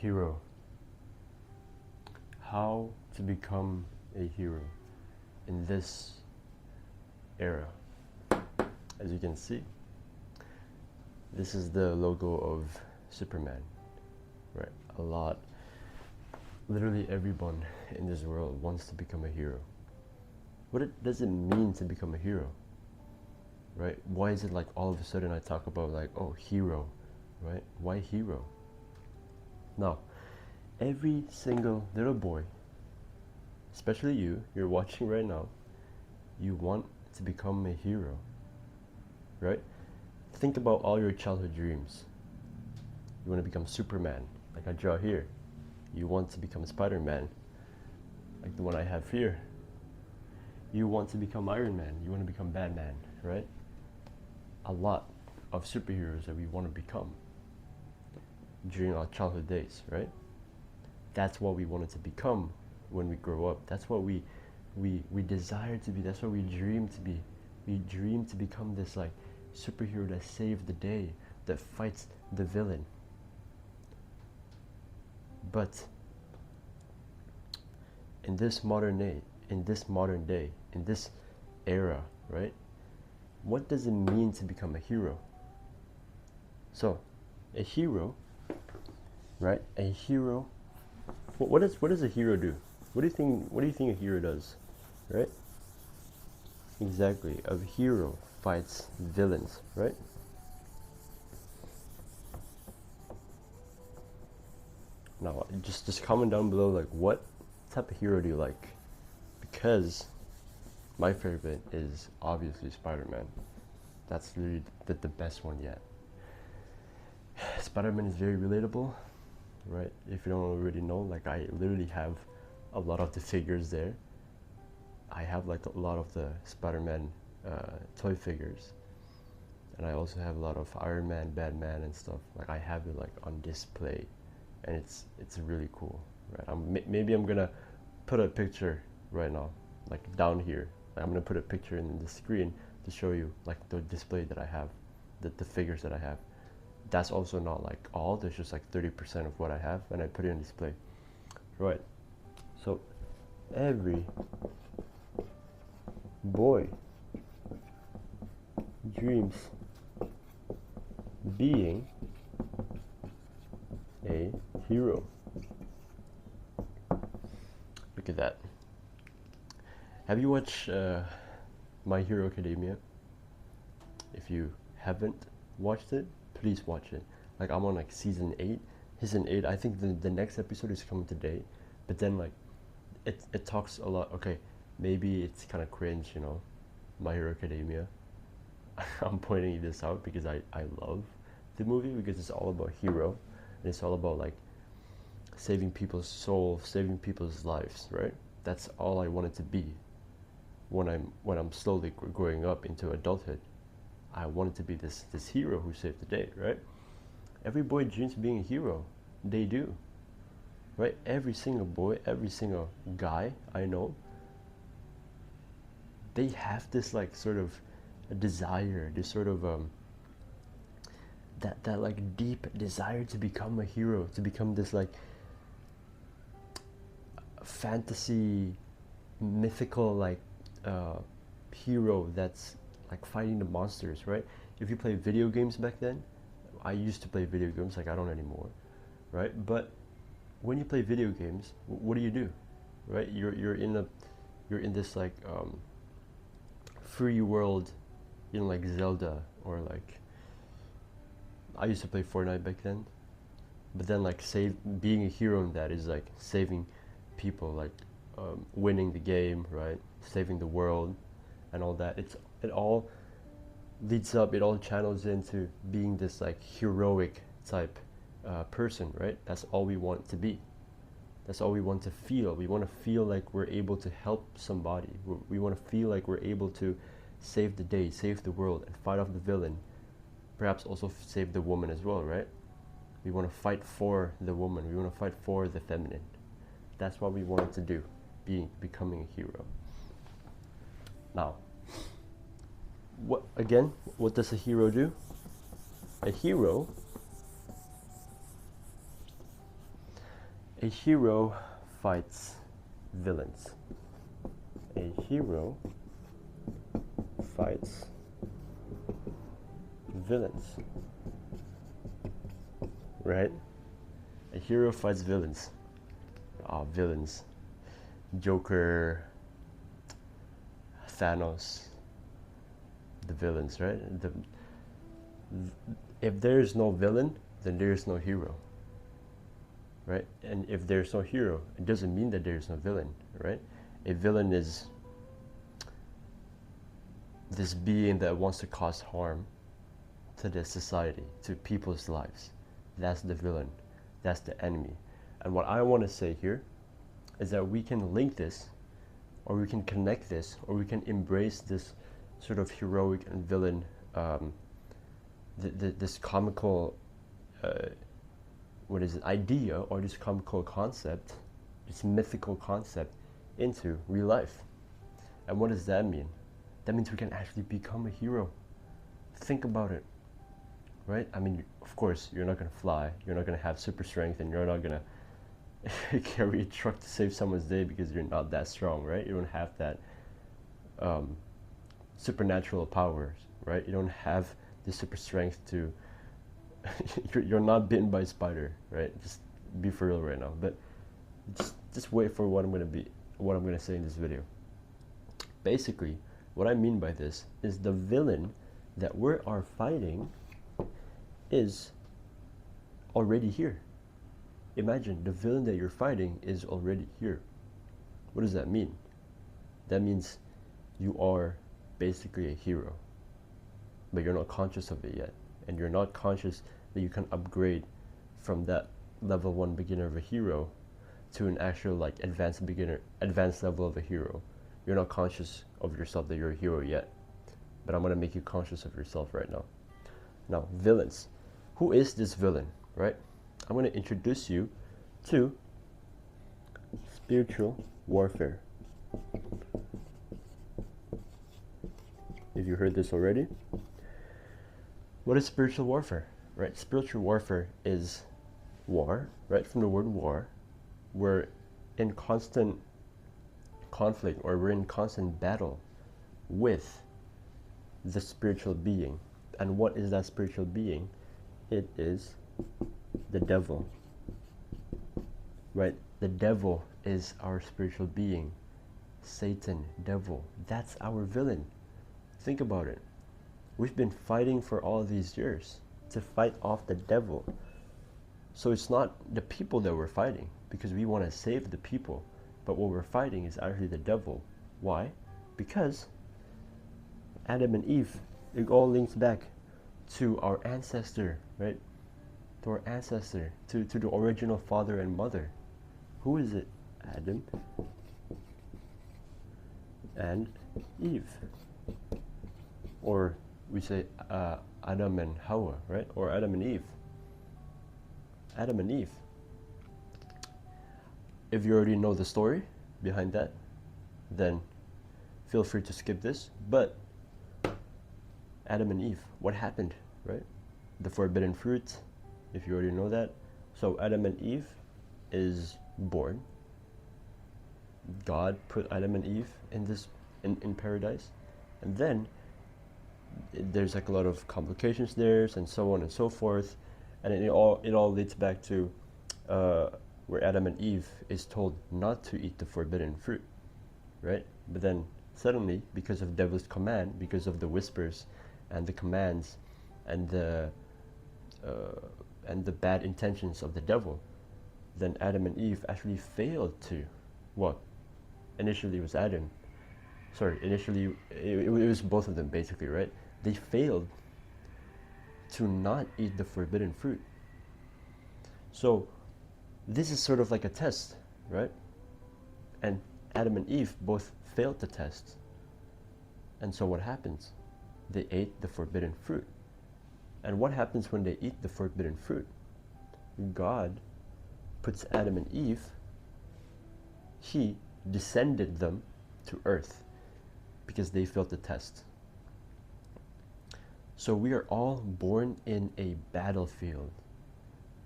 Hero. How to become a hero in this era. As you can see, this is the logo of Superman, right? Literally everyone in this world wants to become a hero. What does it mean to become a hero, right? Why is it like all of a sudden I talk about like, oh, hero, right? Why hero? Now, every single little boy, especially you're watching right now, you want to become a hero, right? Think about all your childhood dreams. You want to become Superman, like I draw here. You want to become Spider-Man, like the one I have here. You want to become Iron Man. You want to become Batman, right? A lot of superheroes that we want to become during our childhood days, right? That's what we wanted to become when we grow up. That's what we desire to be. That's what we dream to be. We dream to become this like superhero that saves the day, that fights the villain. But in this modern day, in this era, right? What does it mean to become a hero? So, a hero, right? A hero. What does a hero do? What do you think a hero does, right? Exactly, a hero fights villains, right? Now, just comment down below like what type of hero do you like? Because my favorite is obviously Spider-Man. That's really the best one yet. Spider-Man is very relatable, right? If you don't already know, like I literally have a lot of the figures there. I have like a lot of the Spider-Man toy figures, and I also have a lot of Iron Man, Batman, and stuff. Like I have it like on display, and it's really cool, right? Maybe I'm gonna put a picture right now, like down here. I'm gonna put a picture in the screen to show you like the display that I have, the figures that I have. That's also not like all. There's just like 30% of what I have, and I put it on display, right? So every boy dreams being a hero. Look at that. Have you watched My Hero Academia? If you haven't watched it, please watch it. Like I'm on like season 8. Season 8, I think the next episode is coming today. But then like it talks a lot. Okay, maybe it's kind of cringe, you know, My Hero Academia. I'm pointing this out because I love the movie, because it's all about hero, and it's all about like saving people's souls, saving people's lives, right? That's all I wanted to be when I'm slowly growing up into adulthood. I wanted to be this hero who saved the day, right? Every boy dreams of being a hero. They do, right? Every single boy, every single guy I know, they have this like sort of a desire, this sort of that like deep desire to become a hero, to become this like fantasy, mythical like hero that's like fighting the monsters, right? If you play video games back then, I used to play video games, like I don't anymore, right? But when you play video games, what do? Right? You're in this like free world, you know, like Zelda, or like I used to play Fortnite back then. But then like being a hero in that is like saving people, like winning the game, right? Saving the world and all that. It all leads up, it all channels into being this like heroic type person, right? That's all we want to be. That's all we want to feel. We want to feel like we're able to help somebody. We want to feel like we're able to save the day, save the world, and fight off the villain. Perhaps also save the woman as well, right? We want to fight for the woman. We want to fight for the feminine. That's what we wanted to do, becoming a hero. Now, what does a hero do? A hero A hero fights villains. A hero fights villains. Right? A hero fights villains. Villains. Joker, Thanos, the villains, right? If there's no villain, then there's no hero, right? And if there's no hero, it doesn't mean that there's no villain, right? A villain is this being that wants to cause harm to the society, to people's lives. That's the villain. That's the enemy. And what I want to say here is that we can link this, or we can connect this, or we can embrace this sort of heroic and villain, this comical, idea, or this comical concept, this mythical concept into real life. And what does that mean? That means we can actually become a hero. Think about it, right? I mean, of course, you're not gonna fly, you're not gonna have super strength, and you're not gonna carry a truck to save someone's day because you're not that strong, right? You don't have that supernatural powers, right? You don't have the super strength to you're not bitten by a spider, right? Just be for real right now. But just wait for what I'm gonna say in this video. Basically, what I mean by this is the villain that we are fighting is already here. Imagine the villain that you're fighting is already here. What does that mean? That means you are basically a hero, but you're not conscious of it yet. And you're not conscious that you can upgrade from that level 1 beginner of a hero to an actual like advanced level of a hero. You're not conscious of yourself that you're a hero yet. But I'm gonna make you conscious of yourself right now. Now, villains. Who is this villain, right? I'm going to introduce you to spiritual warfare. If you heard this already, what is spiritual warfare, right? Spiritual warfare is war, right? From the word war, we're in constant conflict, or we're in constant battle with the spiritual being. And what is that spiritual being? It is the devil, right? The devil is our spiritual being. Satan, devil, that's our villain. Think about it. We've been fighting for all these years to fight off the devil. So it's not the people that we're fighting, because we want to save the people, but what we're fighting is actually the devil. Why? Because Adam and Eve, it all links back to our ancestor, right? To our ancestor, to the original father and mother. Who is it? Adam and Eve. Or we say Adam and Hawa, right? Or Adam and Eve. Adam and Eve. If you already know the story behind that, then feel free to skip this. But Adam and Eve, what happened, right? The forbidden fruit, if you already know that. So Adam and Eve is born. God put Adam and Eve in paradise, and then there's like a lot of complications there, and so on and so forth, and it all leads back to where Adam and Eve is told not to eat the forbidden fruit, right? But then suddenly, because of devil's command, because of the whispers and the commands and the bad intentions of the devil, then Adam and Eve actually failed to, well, initially it was Adam, initially it was both of them basically, right? They failed to not eat the forbidden fruit. So this is sort of like a test, right? And Adam and Eve both failed the test. And so what happens? They ate the forbidden fruit. And what happens when they eat the forbidden fruit? God puts Adam and Eve, he descended them to earth because they failed the test. So we are all born in a battlefield,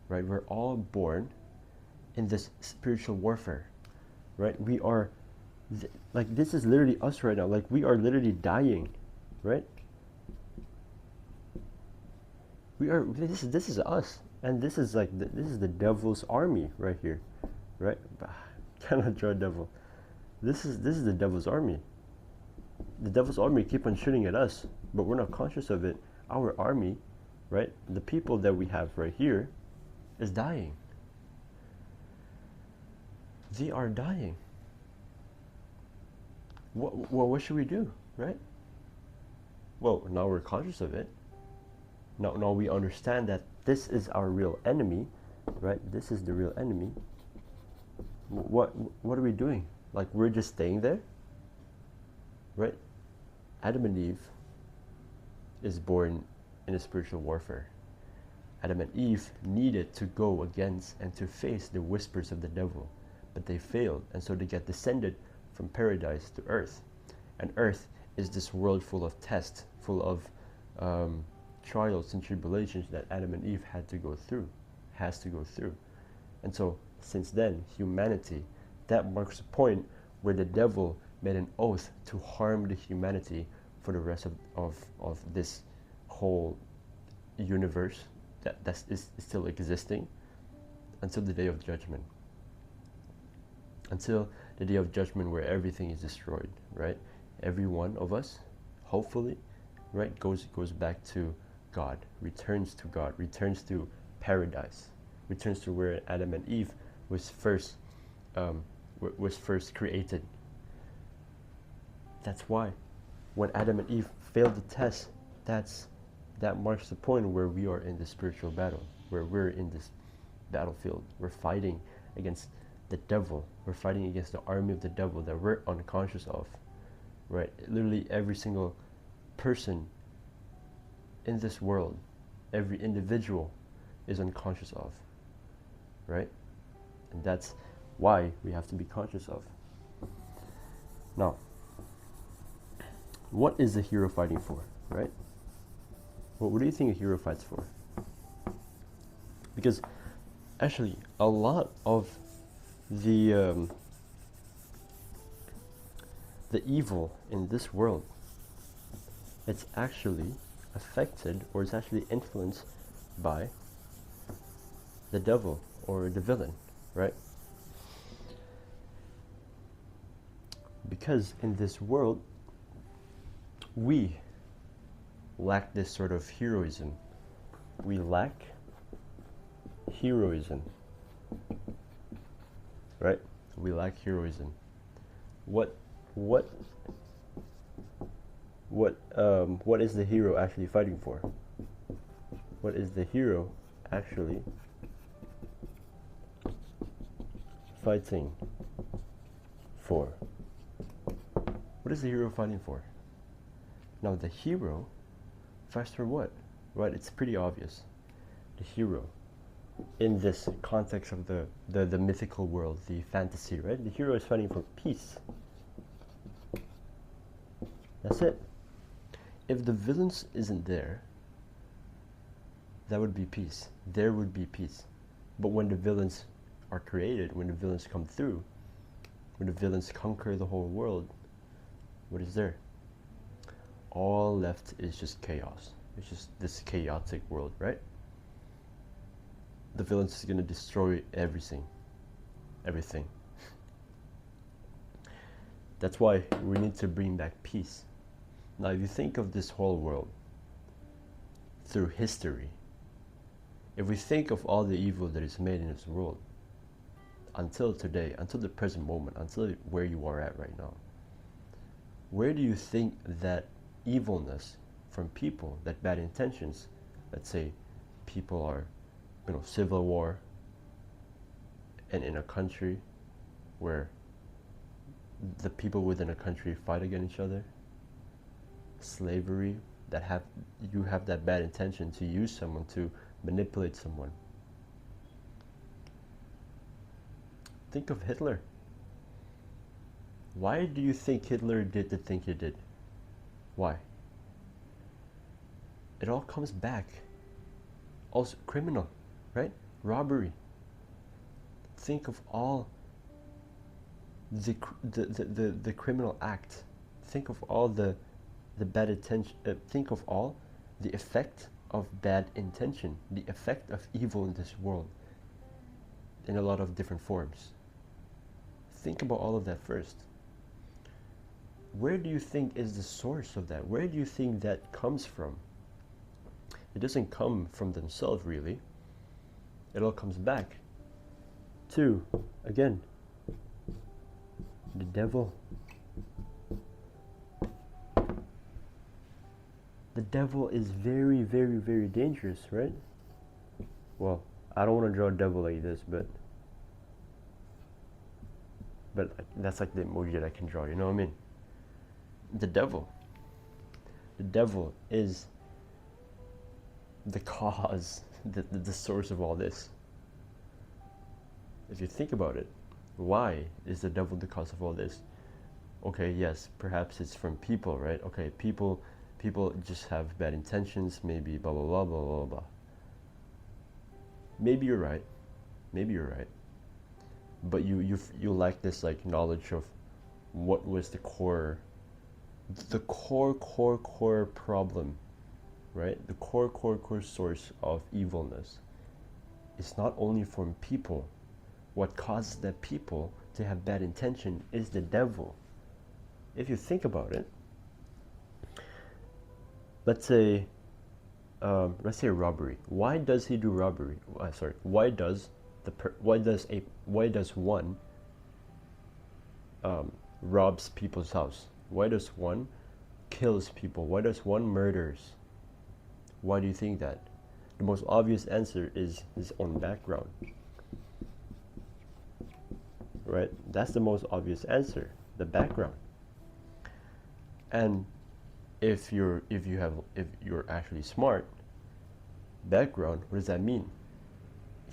right? We're all born in this spiritual warfare, right? We are, like, this is literally us right now. Like, we are literally dying, right? We are, this is us. And this is like, this is the devil's army right here, right? Cannot draw a devil. This is the devil's army. The devil's army keep on shooting at us, but we're not conscious of it. Our army, right? The people that we have right here is dying. They are dying. What should we do, right? Well, now we're conscious of it. Now we understand that this is our real enemy, right? This is the real enemy. What are we doing? Like, we're just staying there, right? Adam and Eve is born in a spiritual warfare. Adam and Eve needed to go against and to face the whispers of the devil, but they failed, and so they get descended from paradise to earth. And earth is this world full of tests, full of trials and tribulations that Adam and Eve has to go through. And so since then, humanity, that marks a point where the devil made an oath to harm the humanity for the rest of this whole universe that is still existing until the day of judgment. Until the day of judgment where everything is destroyed, right? Every one of us, hopefully, right, goes back to God, returns to paradise, returns to where Adam and Eve was first created. That's why when Adam and Eve failed the test, that marks the point where we are in the spiritual battle, where we're in this battlefield. We're fighting against the devil. We're fighting against the army of the devil that we're unconscious of, right? Literally every single person in this world, every individual is unconscious of, right? And that's why we have to be conscious of. Now, what is a hero fighting for, right? Well, what do you think a hero fights for? Because actually, a lot of the evil in this world, it's actually affected, or it's actually influenced by the devil or the villain, right? Because in this world, we lack this sort of heroism. We lack heroism, right? We lack heroism. What is the hero actually fighting for? What is the hero actually fighting for? What is the hero fighting for? Now, the hero fights for what? Right, it's pretty obvious. The hero, in this context of the mythical world, the fantasy, right? The hero is fighting for peace. That's it. If the villains isn't there, that would be peace. There would be peace. But when the villains are created, when the villains come through, when the villains conquer the whole world, what is there? All left is just chaos. It's just this chaotic world, right? The villains is going to destroy everything. That's why we need to bring back peace. Now, if you think of this whole world through history, if we think of all the evil that is made in this world, until today, until the present moment, until where you are at right now, where do you think that evilness from people, that bad intentions, let's say people are, civil war, and in a country where the people within a country fight against each other, slavery, you have that bad intention to use someone to manipulate someone. Think of Hitler. Why do you think Hitler did the thing he did? Why? It all comes back. Also criminal, right? Robbery. Think of all the criminal act. Think of all the bad intention. Think of all the effect of bad intention, the effect of evil in this world, in a lot of different forms. Think about all of that first. Where do you think is the source of that? Where do you think that comes from? It doesn't come from themselves, really. It all comes back to, again, the devil. The devil is very, very, very dangerous, right? Well, I don't want to draw a devil like this, but that's like the emoji that I can draw, you know what I mean? The devil is the cause, the source of all this. If you think about it, why is the devil the cause of all this? Okay, yes, perhaps it's from people, right? Okay, people just have bad intentions, maybe blah blah blah blah blah blah. Maybe you're right, but you lack this like knowledge of what was the core problem, right? The core source of evilness. It's not only from people. What causes the people to have bad intention is the devil. If you think about it, let's say robbery. Why does he do robbery? Why does one robs people's house? Why does one kills people? Why does one murders? Why do you think that? The most obvious answer is his own background. Right? That's the most obvious answer, the background. And if you're actually smart, background, what does that mean?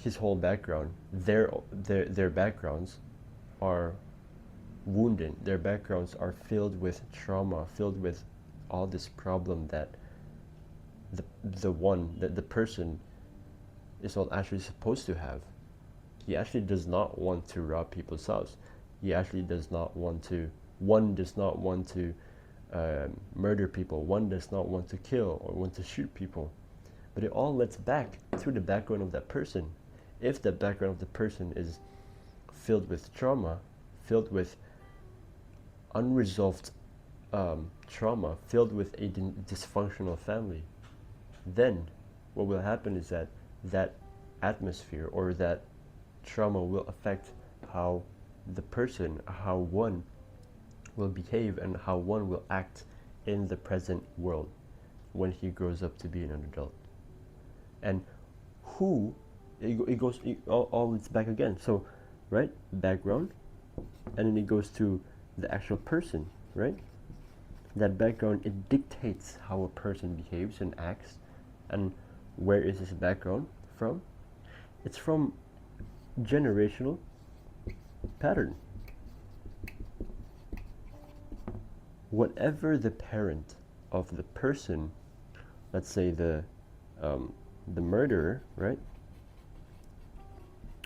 His whole background, their backgrounds are wounded. Their backgrounds are filled with trauma, filled with all this problem that the person is not actually supposed to have. He actually does not want to rob people's house. He actually does not want to. One does not want to murder people. One does not want to kill or want to shoot people. But it all leads back to the background of that person. If the background of the person is filled with trauma, filled with unresolved trauma, filled with a dysfunctional family, then what will happen is that atmosphere or that trauma will affect how the person, how one will behave and how one will act in the present world when he grows up to be an adult. And all it's back again. So, right, background, and then it goes to the actual person, right? That background, it dictates how a person behaves and acts. And where is this background from? It's from generational pattern. Whatever the parent of the person, let's say the murderer, right?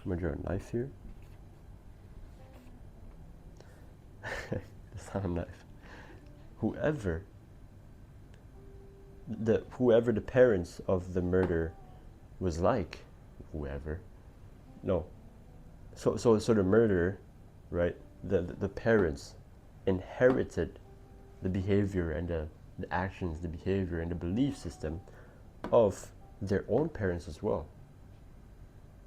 I'm gonna draw a knife here. It's not a knife. Whoever the parents of the murder was like, so the murderer, right? The parents inherited the behavior and the actions, the behavior and the belief system of their own parents as well.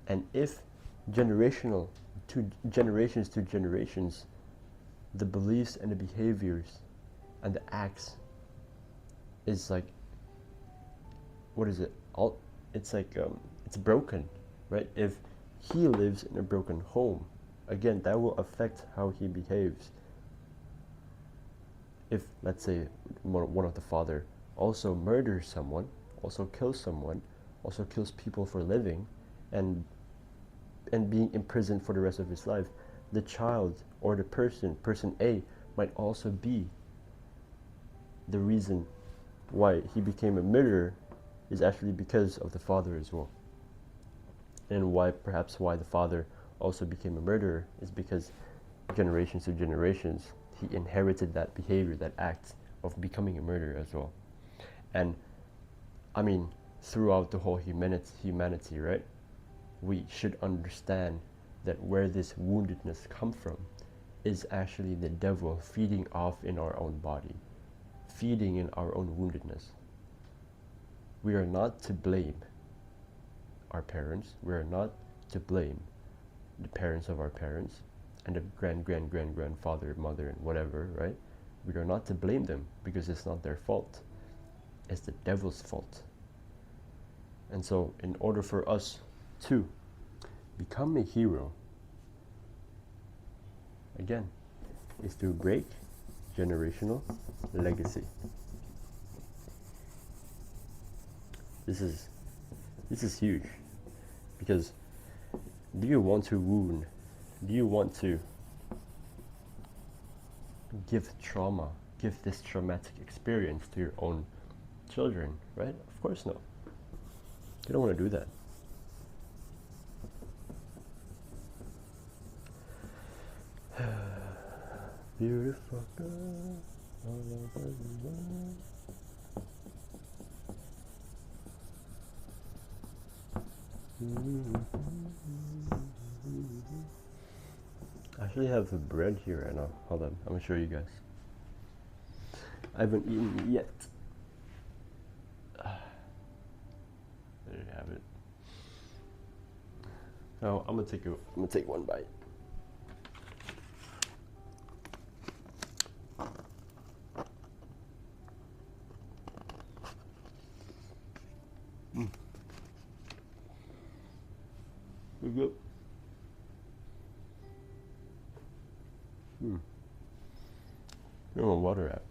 And if generations to generations, the beliefs and the behaviors and the acts is like, what is it? It's like it's broken, right? If he lives in a broken home, again, that will affect how he behaves. If, let's say, one of the father also murders someone, also kills someone, also kills people for a living, and being imprisoned for the rest of his life, the child or the person A, might also be the reason why he became a murderer, is actually because of the father as well. And perhaps why the father also became a murderer is because generations to generations, he inherited that behavior, that act of becoming a murderer as well. And I mean, throughout the whole humanity, right? We should understand that where this woundedness comes from is actually the devil feeding off in our own body, feeding in our own woundedness. We are not to blame our parents. We are not to blame the parents of our parents and the grandfather, mother, and whatever, right? We are not to blame them because it's not their fault. It's the devil's fault. And so in order for us to become a hero, again, is to break generational legacy. This is huge, because do you want to wound? Do you want to give trauma, give this traumatic experience to your own children, right? Of course not. You don't want to do that. Beautiful girl, I actually have the bread here right now. Hold on, I'm gonna show you guys. I haven't eaten it yet. There you have it. Now I'm gonna take one bite. Good. Where's my water at?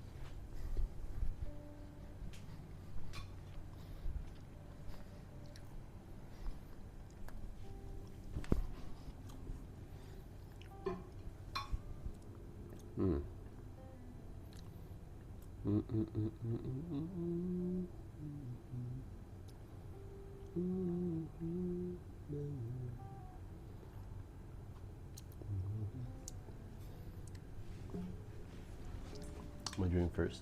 What am I doing first?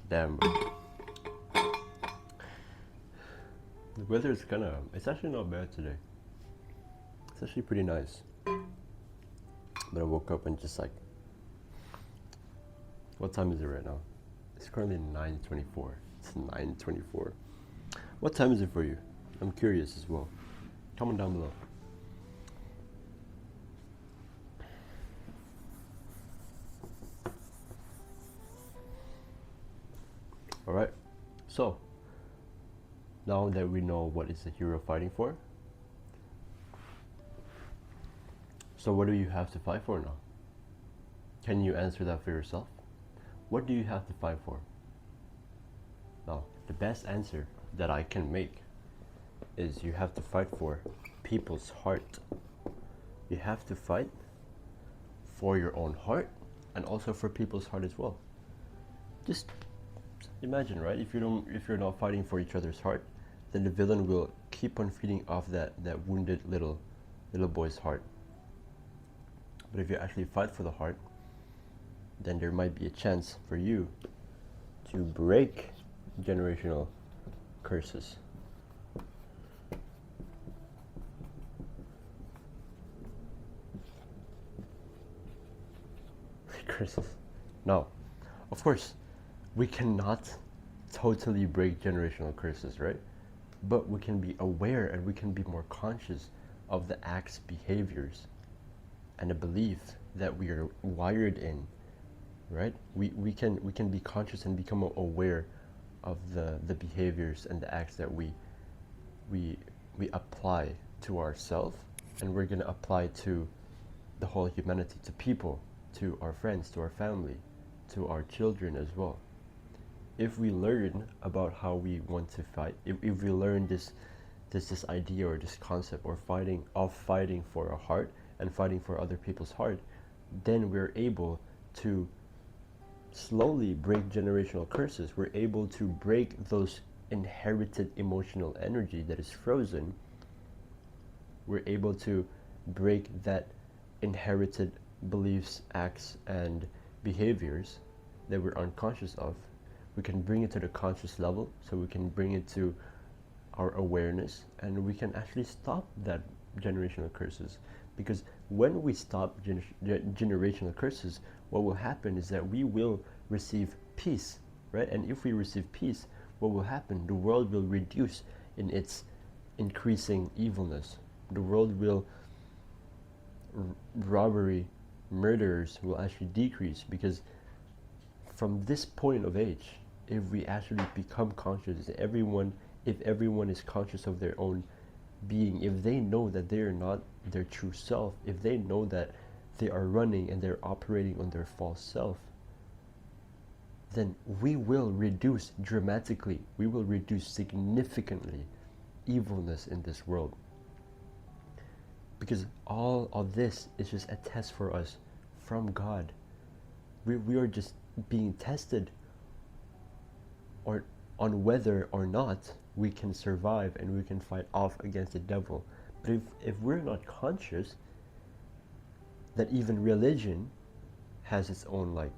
Damn. The weather is it's actually not bad today. It's actually pretty nice. But I woke up and just like, what time is it right now? It's currently 9:24. It's 9:24. What time is it for you? I'm curious as well. Comment down below. Alright, so now that we know what is the hero fighting for, so what do you have to fight for now? Can you answer that for yourself? What do you have to fight for? Now, the best answer that I can make is you have to fight for people's heart. You have to fight for your own heart and also for people's heart as well. Just imagine, right? If you're not fighting for each other's heart, then the villain will keep on feeding off that wounded little boy's heart. But if you actually fight for the heart, then there might be a chance for you to break generational curses. Curses. Now, of course, we cannot totally break generational curses, right? But we can be aware and we can be more conscious of the acts, behaviors, and the belief that we are wired in, right? We can be conscious and become aware of the behaviors and the acts that we apply to ourselves, and we're gonna apply to the whole humanity, to people, to our friends, to our family, to our children as well. If we learn about how we want to fight, if we learn this idea or this concept or fighting for our heart and fighting for other people's heart, then we're able to slowly break generational curses. We're able to break those inherited emotional energy that is frozen. We're able to break that inherited beliefs, acts, and behaviors that we're unconscious of. We can bring it to the conscious level, so we can bring it to our awareness, and we can actually stop that generational curses. Because when we stop generational curses, what will happen is that we will receive peace, right? And if we receive peace, what will happen? The world will reduce in its increasing evilness. The world will, robbery, murderers will actually decrease, because from this point of age, if we actually become conscious, if everyone is conscious of their own being, if they know that they are not their true self, if they know that they are running and they're operating on their false self, then we will reduce dramatically, we will reduce significantly evilness in this world. Because all of this is just a test for us from God. We are just being tested on whether or not we can survive and we can fight off against the devil. But if we're not conscious that even religion has its own like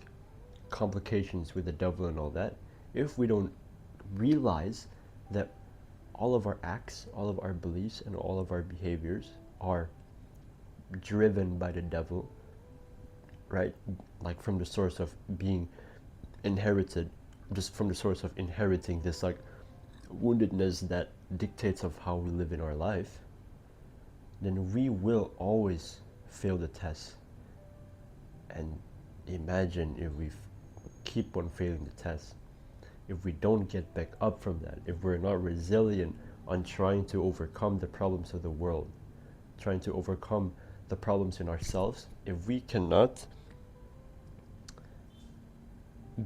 complications with the devil and all that, if we don't realize that all of our acts, all of our beliefs, and all of our behaviors are driven by the devil, right? Like from the source of being inherited, just from the source of inheriting this like woundedness that dictates of how we live in our life, then we will always fail the test. And imagine if we keep on failing the test, if we don't get back up from that, if we're not resilient on trying to overcome the problems of the world, trying to overcome the problems in ourselves, if we cannot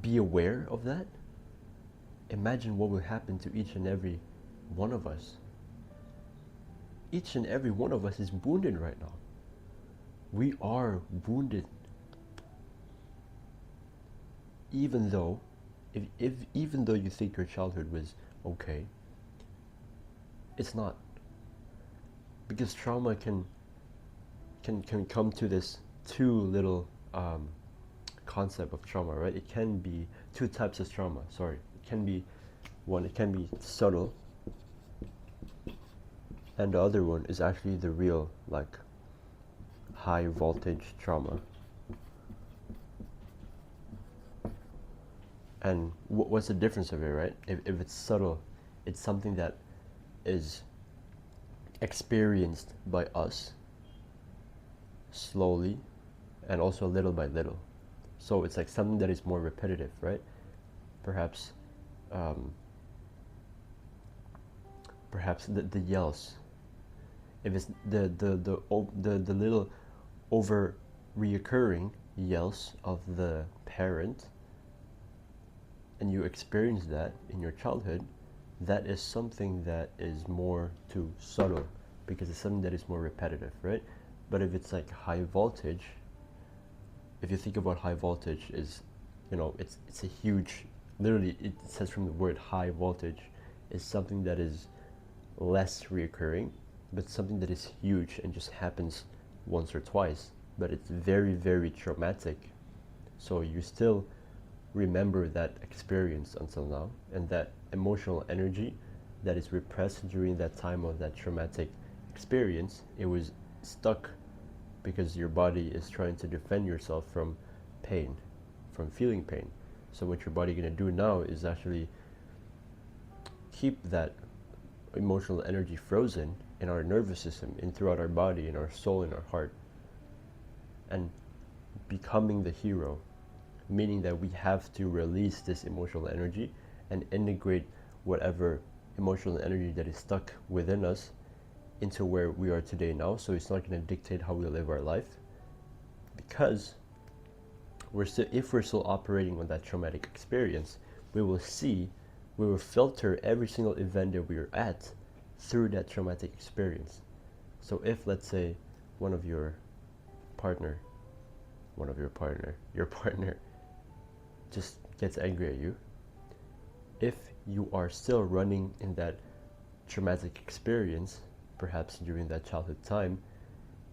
be aware of that, imagine what will happen to each and every one of us. Each and every one of us is wounded right now. We are wounded. Even though, even though you think your childhood was okay, it's not. Because trauma can come to this two little concept of trauma, right? It can be two types of trauma. Sorry, it can be one. It can be subtle, and the other one is actually the real, like, high voltage trauma. And what's the difference of it, right? If it's subtle, it's something that is experienced by us slowly and also little by little. So it's like something that is more repetitive, right? Perhaps perhaps the yells. If it's the little over reoccurring yells of the parent, and you experience that in your childhood, that is something that is more too subtle, because it's something that is more repetitive, right? But if it's like high voltage, if you think about high voltage is, you know, it's a huge, literally it says from the word high voltage, is something that is less reoccurring, but something that is huge and just happens once or twice, but it's very, very traumatic. So you still remember that experience until now, and that emotional energy that is repressed during that time of that traumatic experience, it was stuck because your body is trying to defend yourself from pain, from feeling pain. So what your body gonna do now is actually keep that emotional energy frozen in our nervous system, in throughout our body, in our soul, in our heart, and becoming the hero, meaning that we have to release this emotional energy and integrate whatever emotional energy that is stuck within us into where we are today now. So it's not going to dictate how we live our life, because if we're still operating on that traumatic experience, we will filter every single event that we are at through that traumatic experience. So if, let's say, one of your partner one of your partner just gets angry at you, if you are still running in that traumatic experience, perhaps during that childhood time,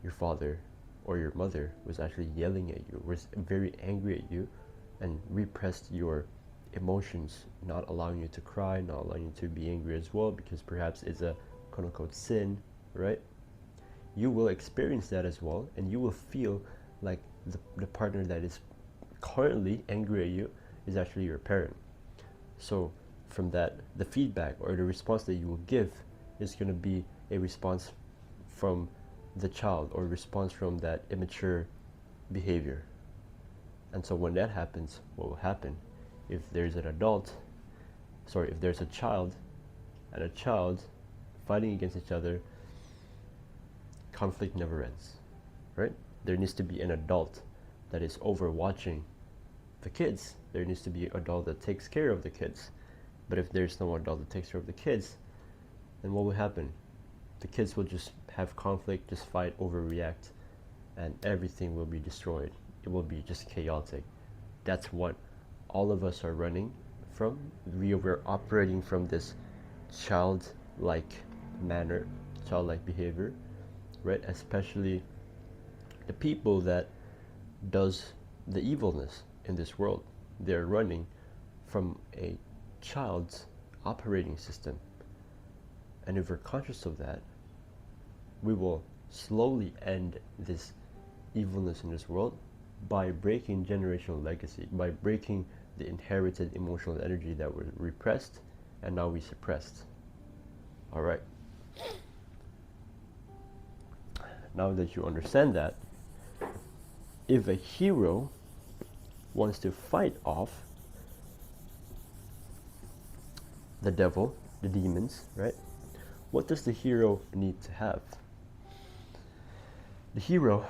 your father or your mother was actually yelling at you, was very angry at you, and repressed your emotions, not allowing you to cry, not allowing you to be angry as well, because perhaps it's a quote unquote sin, right? You will experience that as well, and you will feel like the partner that is currently angry at you is actually your parent. So from that, the feedback or the response that you will give is going to be a response from the child, or response from that immature behavior. And so when that happens, what will happen? If there's if there's a child and a child fighting against each other, conflict never ends, right? There needs to be an adult that is overwatching the kids. There needs to be an adult that takes care of the kids. But if there's no adult that takes care of the kids, then what will happen? The kids will just have conflict, just fight, overreact, and everything will be destroyed. It will be just chaotic. That's what all of us are running from. We're operating from this childlike manner, childlike behavior, right? Especially the people that does the evilness in this world. They're running from a child's operating system. And if we're conscious of that, we will slowly end this evilness in this world by breaking generational legacy, by breaking the inherited emotional energy that was repressed and now we suppressed. All right. Now that you understand that, if a hero wants to fight off the devil, the demons, right? What does the hero need to have? The hero,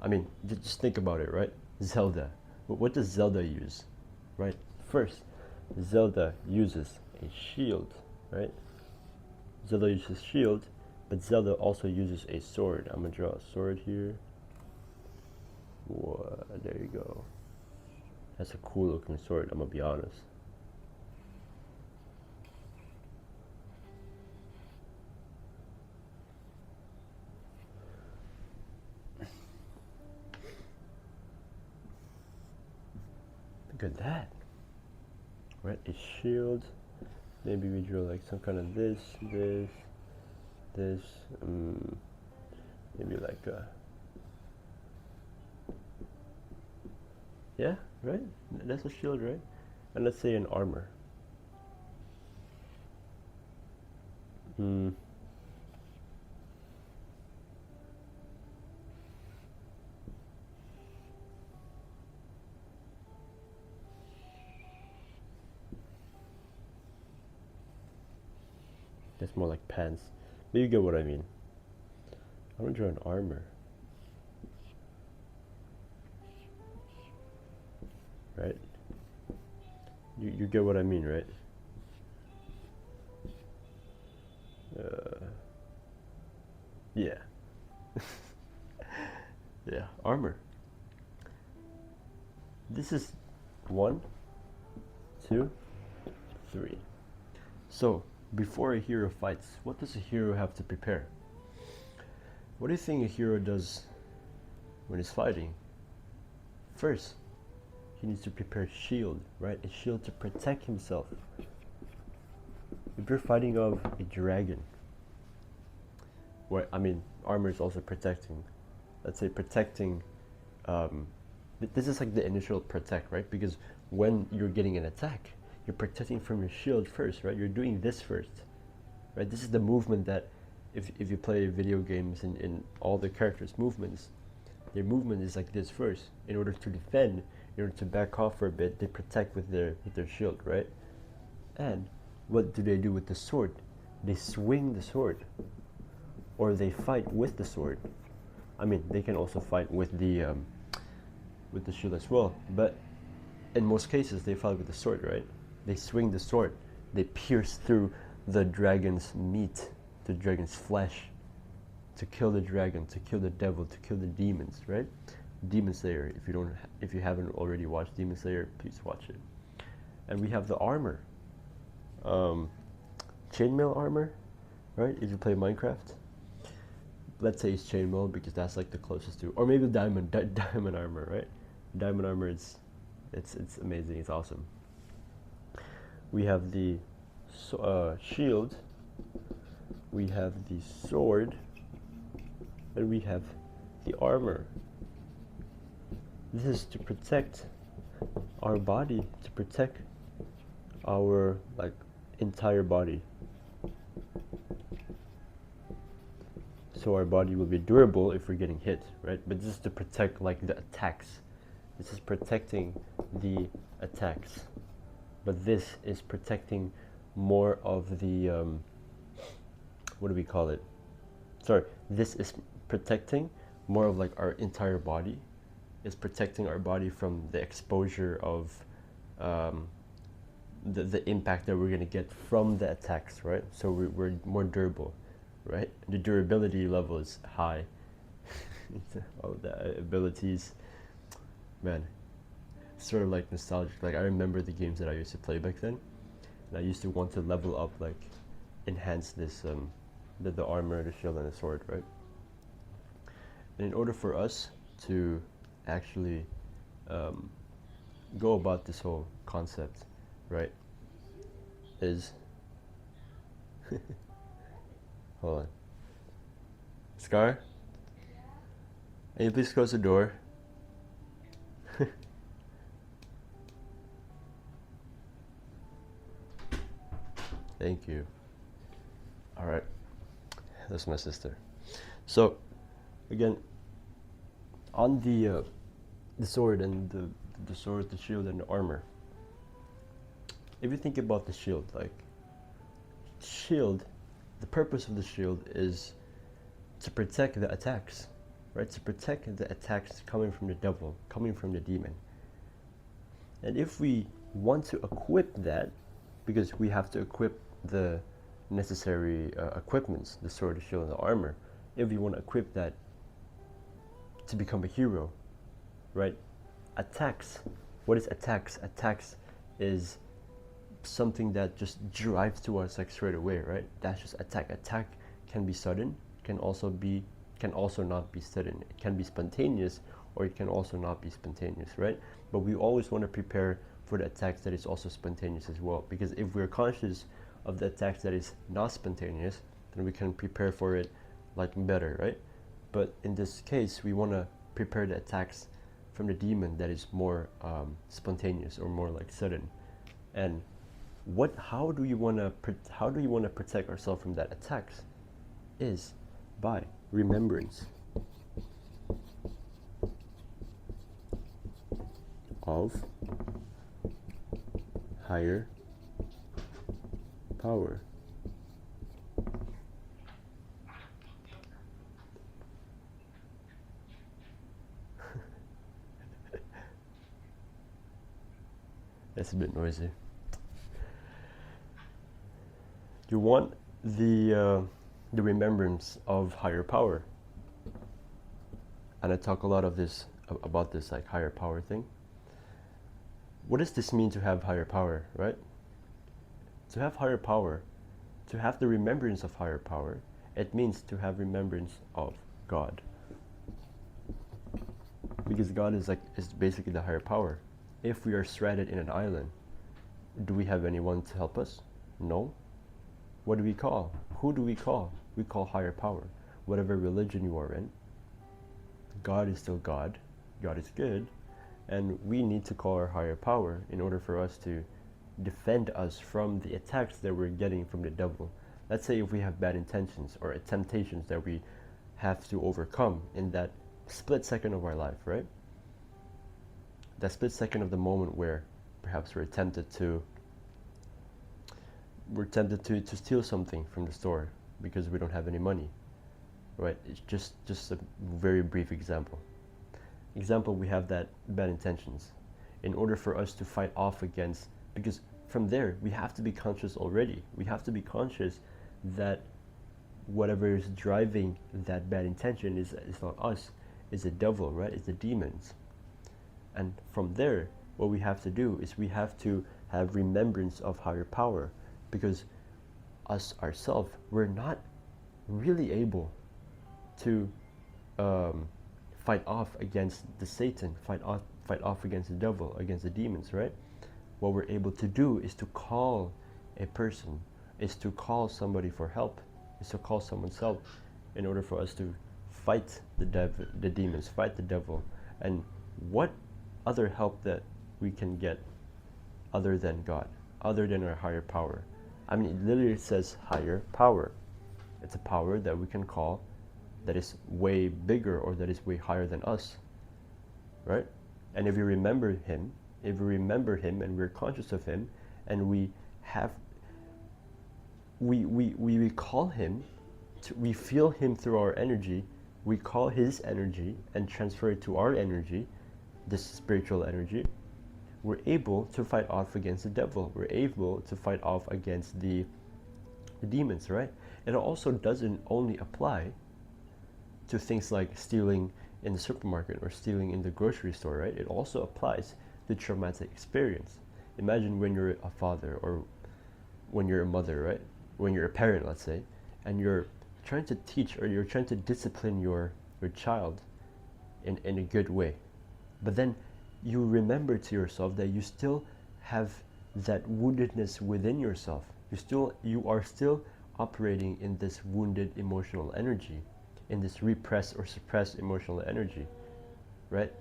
I mean, just think about it, right? Zelda. What does Zelda use, right? First, Zelda uses a shield, right? Zelda uses shield, but Zelda also uses a sword. I'm gonna draw a sword here. Whoa, there you go. That's a cool looking sword, I'm gonna be honest. Look at that. Right, a shield. Maybe we draw like some kind of this, maybe like a, yeah, right? That's a shield, right? And let's say an armor. That's more like pants. But you get what I mean. I'm gonna draw an armor. Right? You get what I mean, right? Yeah. Yeah, armor. This is 1, 2, 3. So, before a hero fights, what does a hero have to prepare? What do you think a hero does when he's fighting? First, he needs to prepare a shield, right? A shield to protect himself. If you're fighting off a dragon, armor is also protecting. Let's say protecting, this is like the initial protect, right? Because when you're getting an attack, you're protecting from your shield first, right? You're doing this first, right? This is the movement that, if you play video games in all the characters' movements, their movement is like this first. In order to defend, in order to back off for a bit, they protect with their shield, right? And what do they do with the sword? They swing the sword, or they fight with the sword. I mean, they can also fight with the shield as well, but in most cases they fight with the sword, right? They swing the sword, they pierce through the dragon's meat, the dragon's flesh, to kill the dragon, to kill the devil, to kill the demons, right? Demon Slayer. If you haven't already watched Demon Slayer, please watch it. And we have the armor, chainmail armor, right? If you play Minecraft, let's say it's chainmail because that's like the closest to, or maybe diamond armor, right? Diamond armor is, it's amazing. It's awesome. We have the shield. We have the sword, and we have the armor. This is to protect our body, to protect our like entire body. So our body will be durable if we're getting hit, right? But this is to protect like the attacks. This is protecting the attacks. But this is protecting more of the, what do we call it? Sorry, this is protecting more of like our entire body. It's protecting our body from the exposure of the impact that we're going to get from the attacks, right? So we're more durable, right? The durability level is high. All the abilities, man, sort of like nostalgic. Like I remember the games that I used to play back then, and I used to want to level up, like enhance this, the armor, the shield, and the sword, right? And in order for us to actually go about this whole concept, right, is hold on, Scar, can you please close the door? Thank you. All right, that's my sister. So again, on the sword and the sword, the shield, and the armor. If you think about the shield, like shield, the purpose of the shield is to protect the attacks, right? To protect the attacks coming from the devil, coming from the demon. And if we want to equip that, because we have to equip the necessary equipments, the sword, the shield, and the armor. If we want to equip that to become a hero, right? Attacks. What is attacks? Attacks is something that just drives to us like straight away, right? That's just attack. Attack can be sudden, can also not be sudden. It can be spontaneous, or it can also not be spontaneous, right? But we always want to prepare for the attacks that is also spontaneous as well, because if we're conscious of the attacks that is not spontaneous, then we can prepare for it like better, right? But in this case, we want to prepare the attacks from the demon that is more spontaneous or more like sudden. And how do you want to protect ourselves from that attacks? Is by remembrance of higher power. That's a bit noisy. You want the remembrance of higher power, and I talk a lot of this about this like higher power thing. What does this mean to have higher power, right? To have higher power, to have the remembrance of higher power, it means to have remembrance of God. Because God is basically the higher power. If we are stranded in an island, do we have anyone to help us? No. What do we call? Who do we call? We call higher power. Whatever religion you are in, God is still God. God is good. And we need to call our higher power in order for us to defend us from the attacks that we're getting from the devil. Let's say if we have bad intentions or temptations that we have to overcome in that split second of our life, right? That split second of the moment where perhaps we're tempted to steal something from the store because we don't have any money, right? It's just a very brief example. We have that bad intentions. In order for us to fight off against, because from there we have to be conscious already. We have to be conscious that whatever is driving that bad intention is not us. is the devil, right? It's the demons. And from there, what we have to do is we have to have remembrance of higher power, because us ourselves, we're not really able to fight off against the Satan, fight off against the devil, against the demons, right? What we're able to do is to call a person, is to call somebody for help, is to call someone's help in order for us to fight the demons, fight the devil. And what other help that we can get other than God, other than our higher power? I mean, it literally says higher power. It's a power that we can call that is way bigger or that is way higher than us, right? And if we remember him, and we're conscious of him, and we call him, we feel him through our energy, we call his energy and transfer it to our energy, this spiritual energy, we're able to fight off against the devil. We're able to fight off against the demons, right? And it also doesn't only apply to things like stealing in the supermarket or stealing in the grocery store, right? It also applies to traumatic experience. Imagine when you're a father, or when you're a mother, right? When you're a parent, let's say, and you're trying to teach, or you're trying to discipline your child in a good way. But then you remember to yourself that you still have that woundedness within yourself. You are still operating in this wounded emotional energy, in this repressed or suppressed emotional energy, right?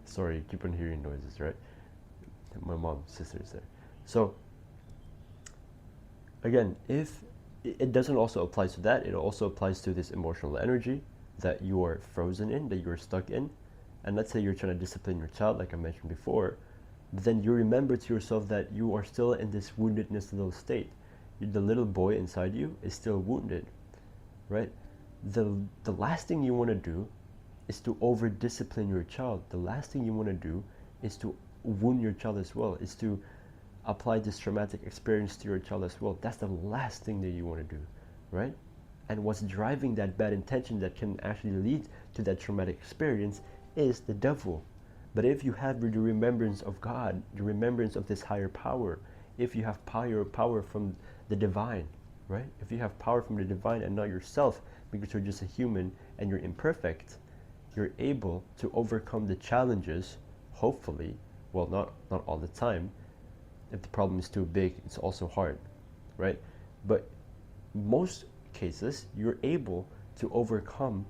Sorry, keep on hearing noises, right? My mom's sister is there. So again, if it doesn't also apply to that, it also applies to this emotional energy that you are frozen in, that you're stuck in. And let's say you're trying to discipline your child, like I mentioned before, then you remember to yourself that you are still in this woundedness little state. The little boy inside you is still wounded, right? The last thing you want to do is to over discipline your child. The last thing you want to do is to wound your child as well, is to apply this traumatic experience to your child as well. That's the last thing that you want to do, right? And what's driving that bad intention that can actually lead to that traumatic experience is the devil. But if you have the remembrance of God, the remembrance of this higher power, if you have power from the divine, right? If you have power from the divine and not yourself, because you're just a human and you're imperfect, you're able to overcome the challenges, hopefully. Well, not all the time. If the problem is too big, it's also hard, right? But most cases, you're able to overcome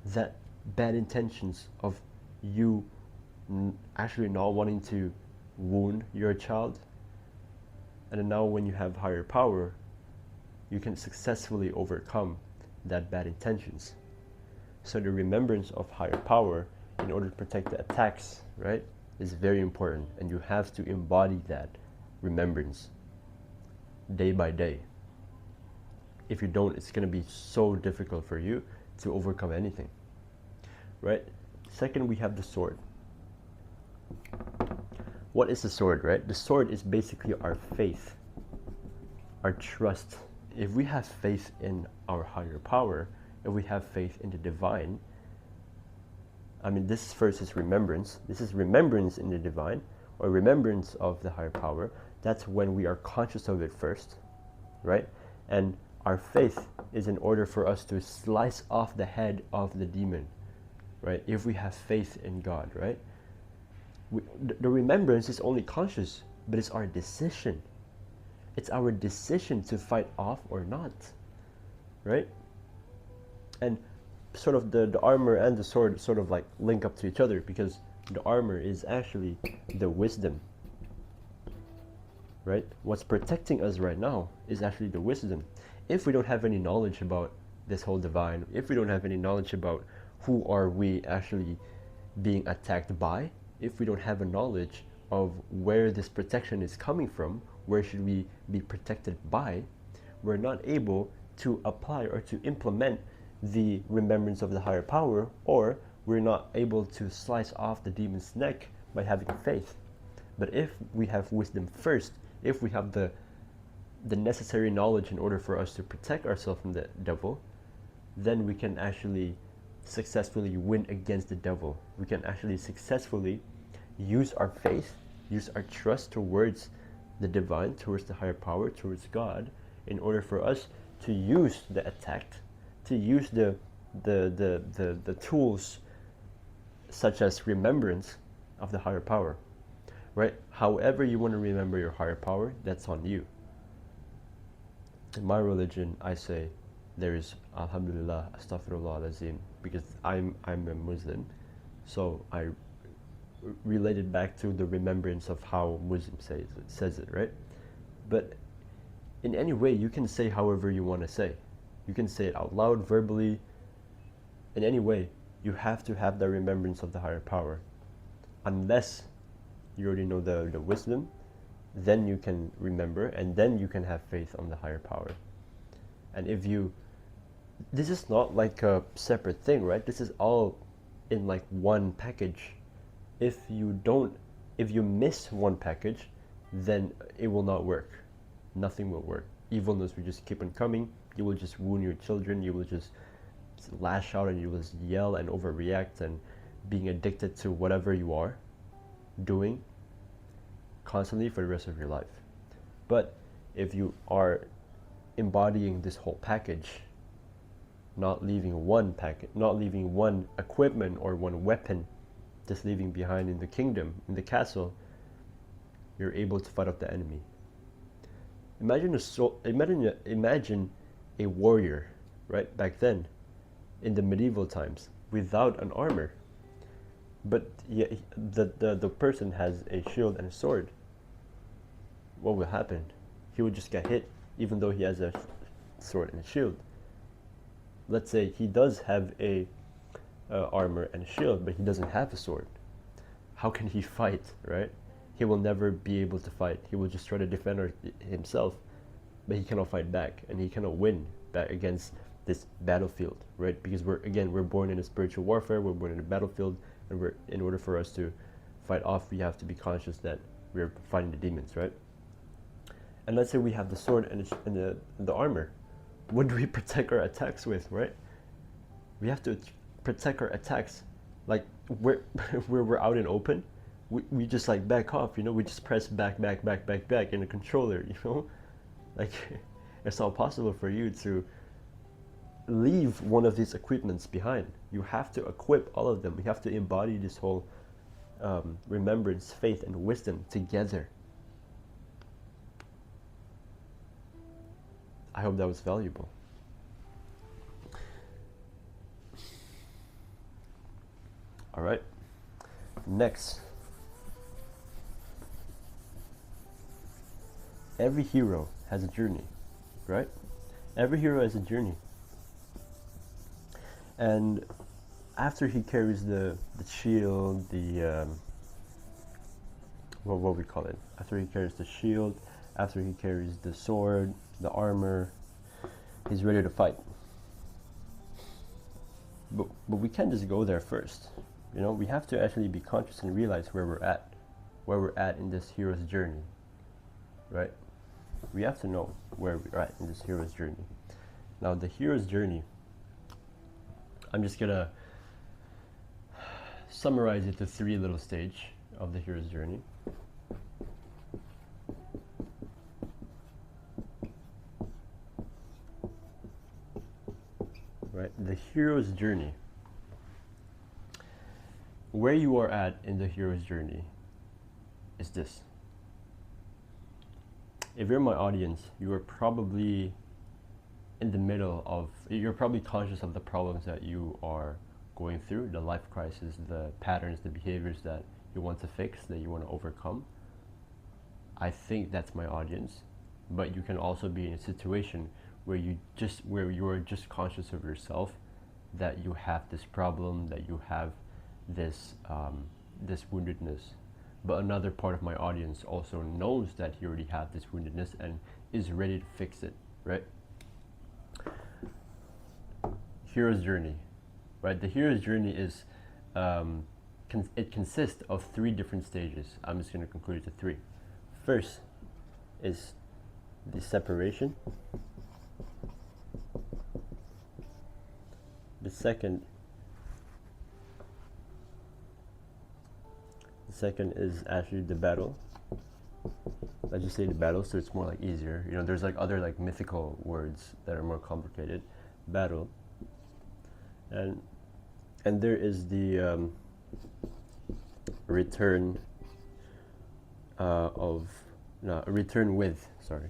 that bad intentions of you actually not wanting to wound your child. And then now when you have higher power, you can successfully overcome that bad intentions. So the remembrance of higher power in order to protect the attacks, right, is very important. And you have to embody that remembrance day by day. If you don't, it's going to be so difficult for you to overcome anything, right? Second, we have the sword. What is the sword, right? The sword is basically our faith, our trust. If we have faith in our higher power, if we have faith in the divine, I mean, this first is remembrance. This is remembrance in the divine, or remembrance of the higher power. That's when we are conscious of it first, right? And our faith is in order for us to slice off the head of the demon, right? If we have faith in God, right? The remembrance is only conscious, but it's our decision. It's our decision to fight off or not, right? And sort of the armor and the sword sort of like link up to each other, because the armor is actually the wisdom, right? What's protecting us right now is actually the wisdom. If we don't have any knowledge about this whole divine, if we don't have any knowledge about who are we actually being attacked by, if we don't have a knowledge of where this protection is coming from, where should we be protected by, we're not able to apply or to implement the remembrance of the higher power, or we're not able to slice off the demon's neck by having faith. But if we have wisdom first, if we have the the necessary knowledge in order for us to protect ourselves from the devil, then we can actually successfully win against the devil. We can actually successfully use our faith, use our trust towards the divine, towards the higher power, towards God, in order for us to use the attack, to use the tools such as remembrance of the higher power, right? However you want to remember your higher power, that's on you. In my religion, I say there is Alhamdulillah, Astaghfirullah Lazim, because I'm a Muslim, so I related back to the remembrance of how Muslim says it, right? But in any way, you can say however you want to say. You can say it out loud, verbally, in any way. You have to have the remembrance of the higher power. Unless you already know the wisdom, then you can remember, and then you can have faith on the higher power. And if you, this is not like a separate thing, right? This is all in like one package. If you miss one package, then it will not work. Nothing will work. Evilness will just keep on coming. You will just wound your children. You will just lash out, and you will just yell and overreact, and being addicted to whatever you are doing constantly for the rest of your life. But if you are embodying this whole package, not leaving one packet, not leaving one equipment or one weapon, just leaving behind in the kingdom, in the castle, you're able to fight off the enemy. Imagine a warrior, right, back then, in the medieval times, without an armor. But yeah, the person has a shield and a sword. What will happen? He will just get hit, even though he has a sword and a shield. Let's say he does have a armor and a shield, but he doesn't have a sword. How can he fight, right? He will never be able to fight. He will just try to defend himself, but he cannot fight back, and he cannot win back against this battlefield, right? Because we're born in a spiritual warfare. We're born in a battlefield, and in order for us to fight off, we have to be conscious that we're fighting the demons, right? And let's say we have the sword and the armor. What do we protect our attacks with, right? We have to protect our attacks. Like where we're out in open, we just like back off, we just press back in the controller, like it's not possible for you to leave one of these equipments behind. You have to equip all of them. You have to embody this whole remembrance, faith, and wisdom together. I hope that was valuable. All right. Next. Every hero has a journey, right? Every hero has a journey. And after he carries the shield, what we call it? After he carries the shield, after he carries the sword, the armor, he's ready to fight. But we can't just go there first. We have to actually be conscious and realize where we're at in this hero's journey, right? We have to know where we're at in this hero's journey. Now, the hero's journey, I'm just gonna summarize it to 3 little stages of the hero's journey. Right, the hero's journey. Where you are at in the hero's journey is this. If you're my audience, you are probably in the middle of, you're probably conscious of the problems that you are going through, the life crisis, the patterns, the behaviors that you want to fix, that you want to overcome. I think that's my audience. But you can also be in a situation where you are just conscious of yourself, that you have this problem, that you have this this woundedness. But another part of my audience also knows that he already has this woundedness and is ready to fix it, right? Hero's journey, right? The hero's journey is it consists of 3 different stages. I'm just going to conclude it to 3. First is the separation. The second is actually the battle. Let's just say the battle, so it's more like easier. You know, there's like other like mythical words that are more complicated. Battle, and there is the return of no return with. Sorry.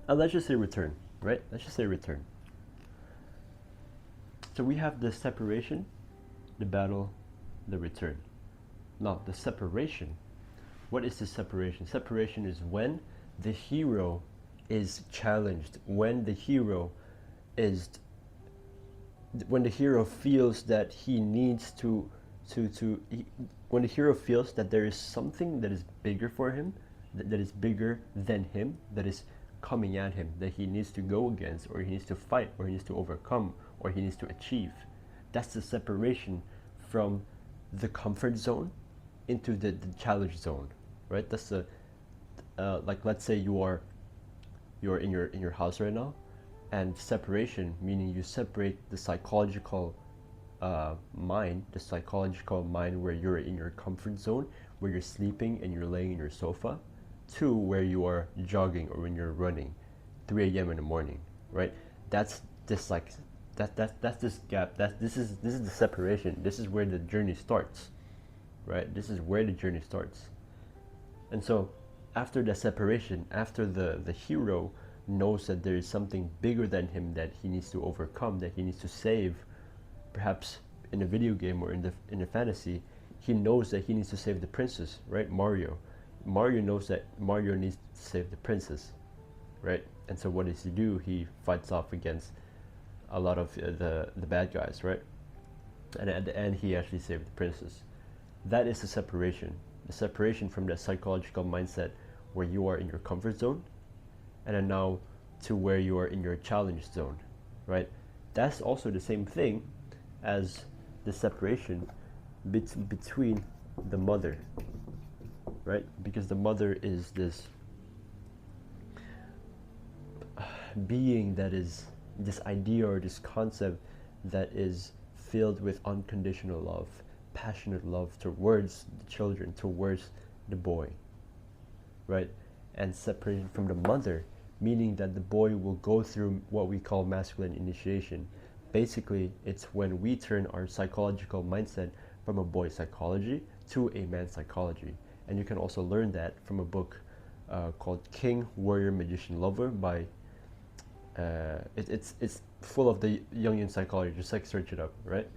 Let's just say return, right? Let's just say return. So we have the separation, the battle, the return. Now the separation. What is the separation? Separation is when the hero is challenged, when the hero feels that he needs when the hero feels that there is something that is bigger for him, that is bigger than him, that is coming at him, that he needs to go against, or he needs to fight, or he needs to overcome, or he needs to achieve. That's the separation from the comfort zone into the challenge zone, right? That's the like, let's say you're in your house right now, and separation, meaning you separate the psychological mind, where you're in your comfort zone, where you're sleeping and you're laying in your sofa, to where you are jogging or when you're running 3 a.m. in the morning, right? That's this like that's this gap. This is the separation. This is where the journey starts, right? This is where the journey starts. And so after the separation, after the hero knows that there is something bigger than him that he needs to overcome, that he needs to save, perhaps in a video game or in a fantasy, he knows that he needs to save the princess, right? Mario knows that Mario needs to save the princess, right? And so what does he do? He fights off against a lot of the bad guys, right? And at the end, he actually saved the princess. That is the separation from the psychological mindset where you are in your comfort zone, and then now to where you are in your challenge zone, right? That's also the same thing as the separation between the mother, right? Because the mother is this being that is this idea or this concept that is filled with unconditional love, passionate love towards the children, towards the boy, right? And separation from the mother, meaning that the boy will go through what we call masculine initiation. Basically, it's when we turn our psychological mindset from a boy psychology to a man psychology. And you can also learn that from a book called King, Warrior, Magician, Lover by it's full of the Jungian psychology. Just like search it up, right?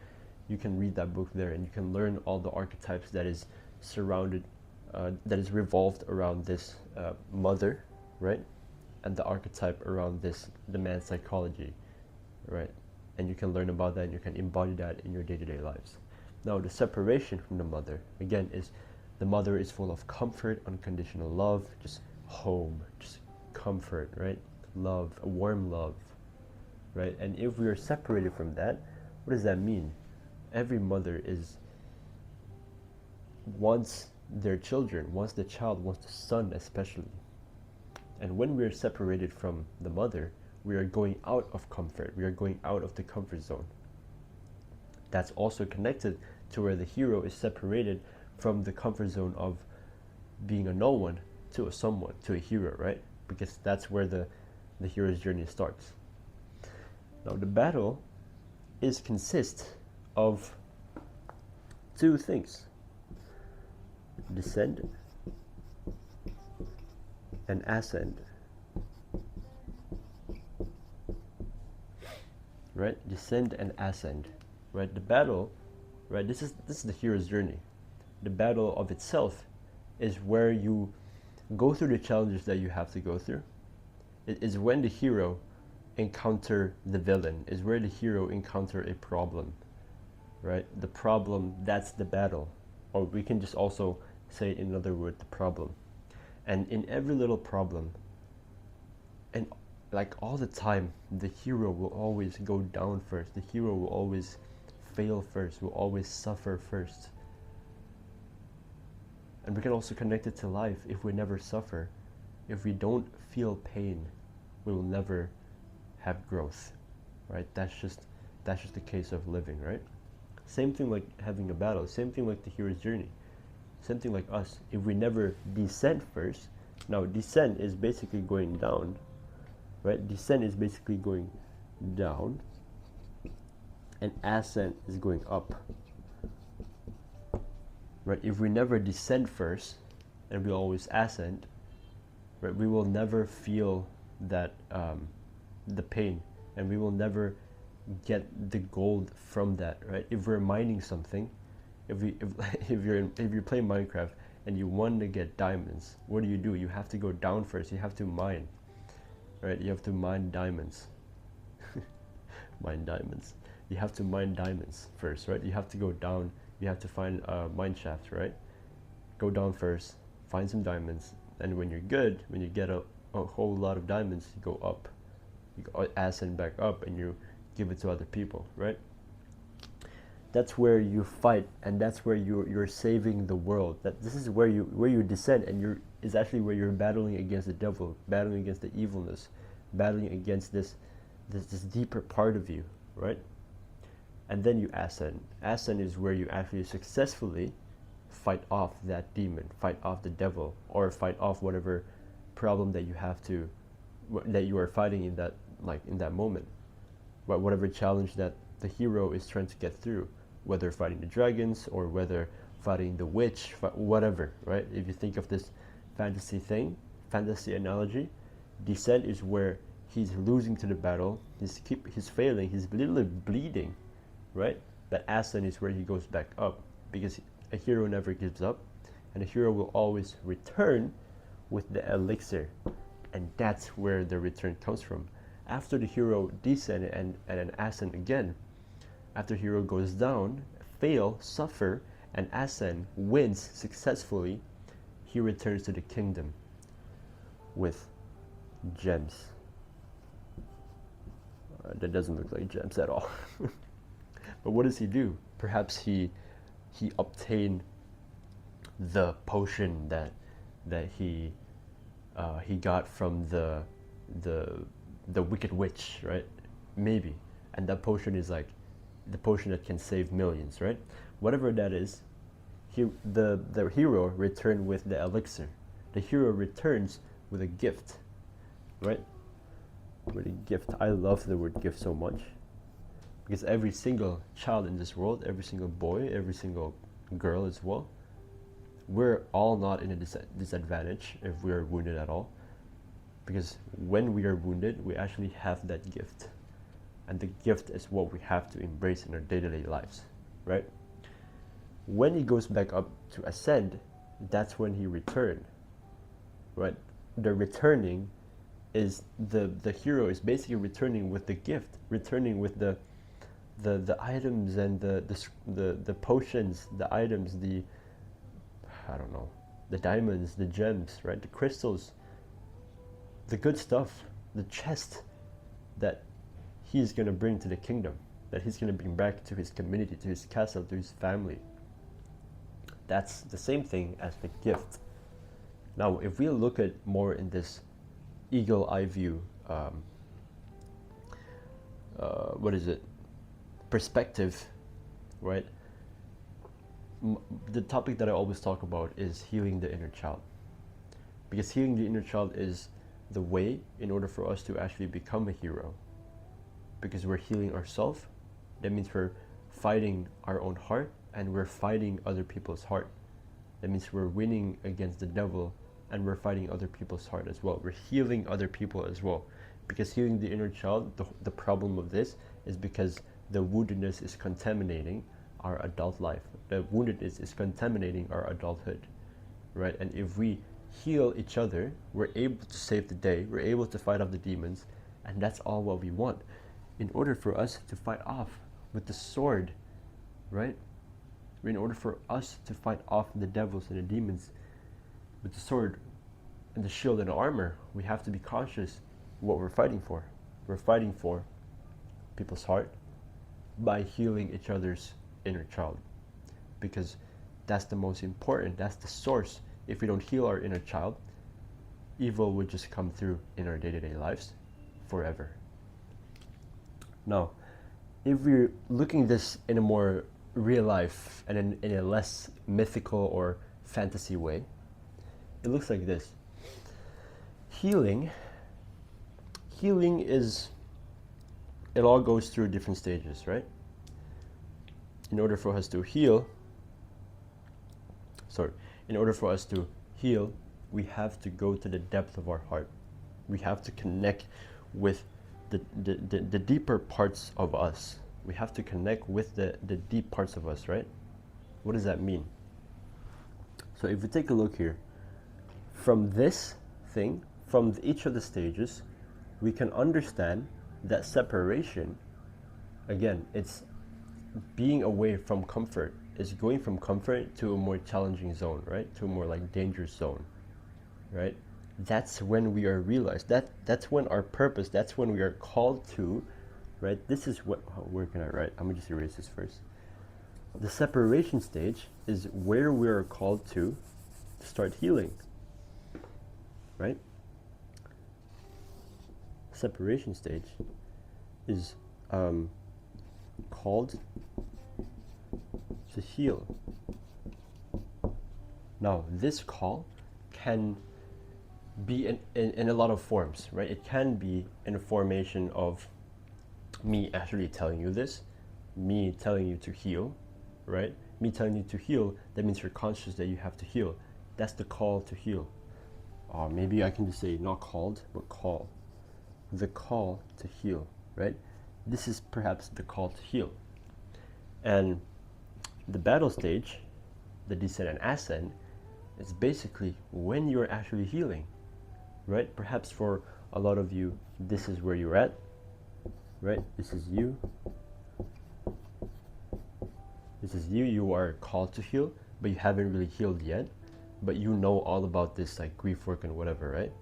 You can read that book there, and you can learn all the archetypes that is surrounded, that is revolved around this mother, right? And the archetype around the man's psychology, right? And you can learn about that, and you can embody that in your day-to-day lives. Now, the separation from the mother, again, is the mother is full of comfort, unconditional love, just home, just comfort, right? Love, a warm love, right? And if we are separated from that, what does that mean? Every mother wants their children, wants the child, wants the son especially. And when we are separated from the mother, we are going out of comfort. We are going out of the comfort zone. That's also connected to where the hero is separated from the comfort zone of being a no one to a someone, to a hero, right? Because that's where the hero's journey starts. Now, the battle consists of two things: descend and ascend. Right? Descend and ascend. Right? The battle, right? This is the hero's journey. The battle of itself is where you go through the challenges that you have to go through. It is when the hero encounter the villain, is where the hero encounter a problem, right? The problem, that's the battle. Or we can just also say it in another word, the problem. And in every little problem, and like all the time, the hero will always go down first. The hero will always fail first, will always suffer first. And we can also connect it to life. If we never suffer, if we don't feel pain, we will never have growth, right? That's just the case of living, right? Same thing like having a battle, same thing like the hero's journey, same thing like us. If we never descend first, now descent is basically going down, right? Descent is basically going down, and ascent is going up, right? If we never descend first and we always ascend, right, we will never feel that the pain, and we will never get the gold from that, right? If we're mining something, if you're playing Minecraft and you want to get diamonds, what do? You have to go down first. You have to mine, right? You have to mine diamonds. Mine diamonds. You have to mine diamonds first, right? You have to go down. You have to find a mine shaft, right? Go down first, find some diamonds, and when you're good, when you get a whole lot of diamonds, you go up. You go ascend back up, and you give it to other people, right? That's where you fight, and that's where you're saving the world. That this is where you descend, and is actually where you're battling against the devil, battling against the evilness, battling against this deeper part of you, right? And then you ascend. Ascend is where you actually successfully fight off that demon, fight off the devil, or fight off whatever problem that you are fighting in that moment. But whatever challenge that the hero is trying to get through, whether fighting the dragons or whether fighting the witch, whatever, right? If you think of this fantasy analogy, descent is where he's losing to the battle, he's failing, he's literally bleeding, right? But ascent is where he goes back up, because a hero never gives up, and a hero will always return with the elixir, and that's where the return comes from. After the hero descend and an ascend again, after hero goes down, fail, suffer, and ascend, wins successfully, he returns to the kingdom with gems. That doesn't look like gems at all. But what does he do? Perhaps he obtained the potion that he got from the wicked witch, right? Maybe. And that potion is like the potion that can save millions, right? Whatever that is, the hero returned with the elixir. The hero returns with a gift, right? With a gift. I love the word gift so much, because every single child in this world, every single boy, every single girl as well, we're all not in a disadvantage if we are wounded at all, because when we are wounded, we actually have that gift, and the gift is what we have to embrace in our day-to-day lives, right? When he goes back up to ascend, that's when he returned, right? The returning is the hero is basically returning with the gift, returning with the items and the potions, the items, I don't know, the diamonds, the gems, right? The crystals, the good stuff, the chest that he's going to bring to the kingdom, that he's going to bring back to his community, to his castle, to his family. That's the same thing as the gift. Now, if we look at more in this eagle eye view, perspective, right? The topic that I always talk about is healing the inner child, because healing the inner child is the way in order for us to actually become a hero, because we're healing ourselves. That means we're fighting our own heart, and we're fighting other people's heart. That means we're winning against the devil, and we're fighting other people's heart as well. We're healing other people as well, because healing the inner child, the problem of this is because the woundedness is contaminating our adult life. The woundedness is contaminating our adulthood, right? And if we heal each other, we're able to save the day, we're able to fight off the demons, and that's all what we want. In order for us to fight off with the sword, right? In order for us to fight off the devils and the demons with the sword and the shield and the armor, we have to be conscious what we're fighting for. We're fighting for people's heart by healing each other's inner child, because that's the most important. That's the source. If we don't heal our inner child, evil would just come through in our day-to-day lives forever. Now, if we're looking at this in a more real life and in a less mythical or fantasy way, it looks like this. Healing is, it all goes through different stages, right? In order for us to heal, we have to go to the depth of our heart. We have to connect with the deeper parts of us. We have to connect with the deep parts of us, right? What does that mean? So if we take a look here, from this thing, from each of the stages, we can understand that separation, again, it's being away from comfort, is going from comfort to a more challenging zone, right? To a more like dangerous zone, right? That's when we are realized, that's when our purpose, that's when we are called to, right? This is what, where can I write? I'm gonna just erase this first. The separation stage is where we are called to start healing, right? Separation stage is called to heal. Now, this call can be in a lot of forms, right? It can be in a formation of me actually telling you this, me telling you to heal, right? Me telling you to heal, that means you're conscious that you have to heal. That's the call to heal. Or maybe I can just say not called, but call. The call to heal, right? This is perhaps the call to heal. And the battle stage, the descent and ascent, is basically when you're actually healing, right? Perhaps for a lot of you, this is where you're at, right? This is you. This is you. You are called to heal, but you haven't really healed yet. But you know all about this, like grief work and whatever, right?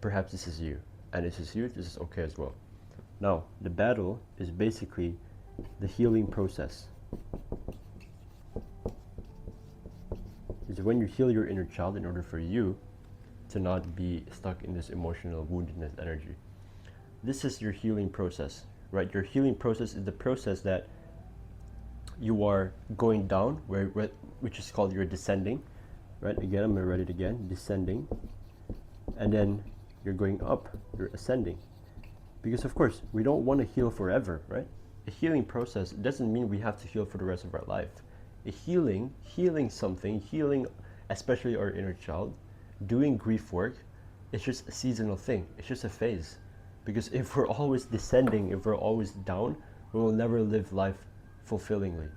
Perhaps this is you, and this is you. This is okay as well. Now, the battle is basically the healing process. It's when you heal your inner child in order for you to not be stuck in this emotional woundedness energy. This is your healing process, right? Your healing process is the process that you are going down, which is called your descending, right? Again, I'm gonna write it again, descending. And then you're going up, you're ascending. Because of course, we don't want to heal forever, right? A healing process doesn't mean we have to heal for the rest of our life. A healing something, healing especially our inner child, doing grief work, it's just a seasonal thing. It's just a phase. Because if we're always descending, if we're always down, we will never live life fulfillingly,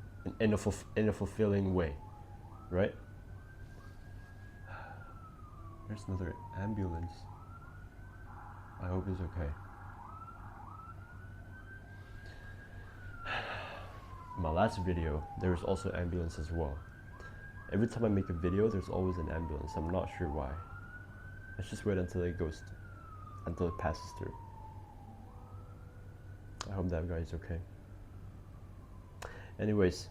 in a fulfilling way, right? There's another ambulance. I hope it's okay. My last video, there was also ambulance as well. Every time I make a video, there's always an ambulance. I'm not sure why. Let's just wait until it passes through. I hope that guy is okay. Anyways,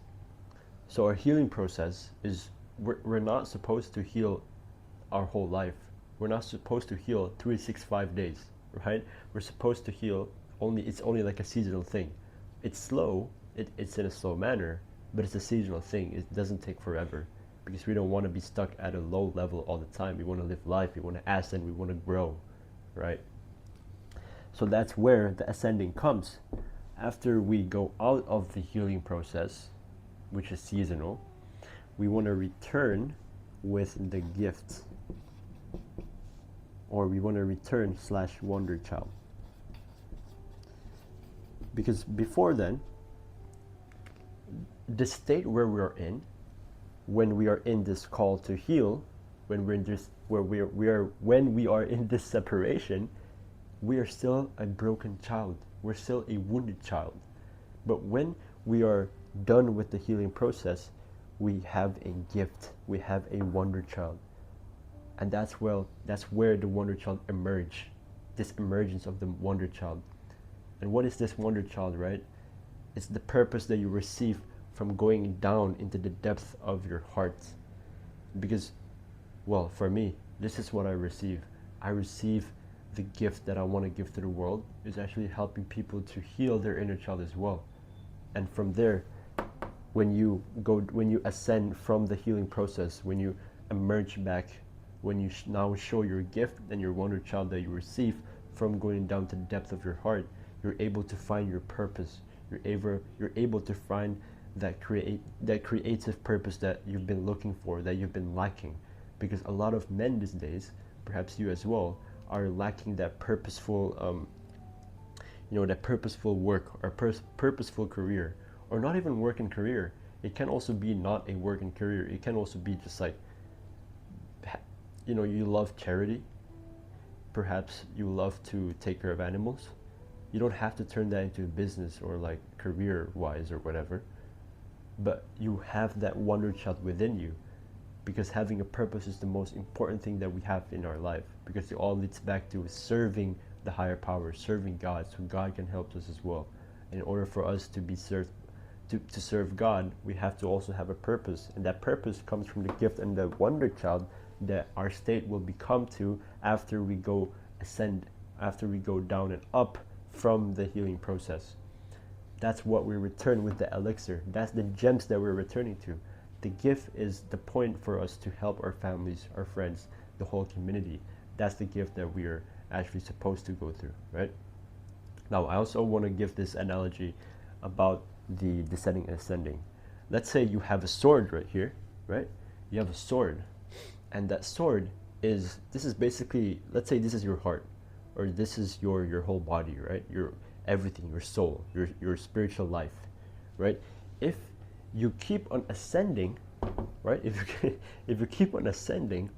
so our healing process is, we're not supposed to heal our whole life. We're not supposed to heal 365 days, right? We're supposed to heal it's only like a seasonal thing. It's slow, it's in a slow manner, but it's a seasonal thing. It doesn't take forever because we don't want to be stuck at a low level all the time. We want to live life, we want to ascend, we want to grow, right? So that's where the ascending comes. After we go out of the healing process, which is seasonal, we want to return with the gift, or we want to return / wonder child. Because before then, the state where we are in, when we are in this call to heal, when we're in this, when we are in this separation, we are still a broken child. We're still a wounded child. But when we are done with the healing process, we have a gift. We have a wonder child. And that's where the wonder child emerge. This emergence of the wonder child. And what is this wonder child, right? It's the purpose that you receive from going down into the depth of your heart. Because, well, for me, this is what I receive. I receive the gift that I want to give to the world, is actually helping people to heal their inner child as well. And from there, when you ascend from the healing process, when you emerge back, when you now show your gift and your wonder child that you receive from going down to the depth of your heart, you're able to find your purpose. You're able to find that creative purpose that you've been looking for, that you've been lacking. Because a lot of men these days, perhaps you as well, are lacking that purposeful that purposeful work or purposeful career, or not even work and career. It can also be not a work and career. It can also be just like, you love charity. Perhaps you love to take care of animals. You don't have to turn that into a business or like career wise or whatever, but you have that wonder child within you, because having a purpose is the most important thing that we have in our life, because it all leads back to serving the higher power, serving God, so God can help us as well. In order for us to be served, to serve God, we have to also have a purpose, and that purpose comes from the gift and the wonder child that our state will become to after we go ascend, after we go down and up from the healing process. That's what we return with the elixir. That's the gems that we're returning to. The gift is the point for us to help our families, our friends, the whole community. That's the gift that we are actually supposed to go through, right? Now, I also want to give this analogy about the descending and ascending. Let's say you have a sword right here, right? You have a sword, and that sword this is basically, let's say this is your heart, or this is your whole body, right? Your everything, your soul, your spiritual life, right? If you keep on ascending, right? If you keep on ascending,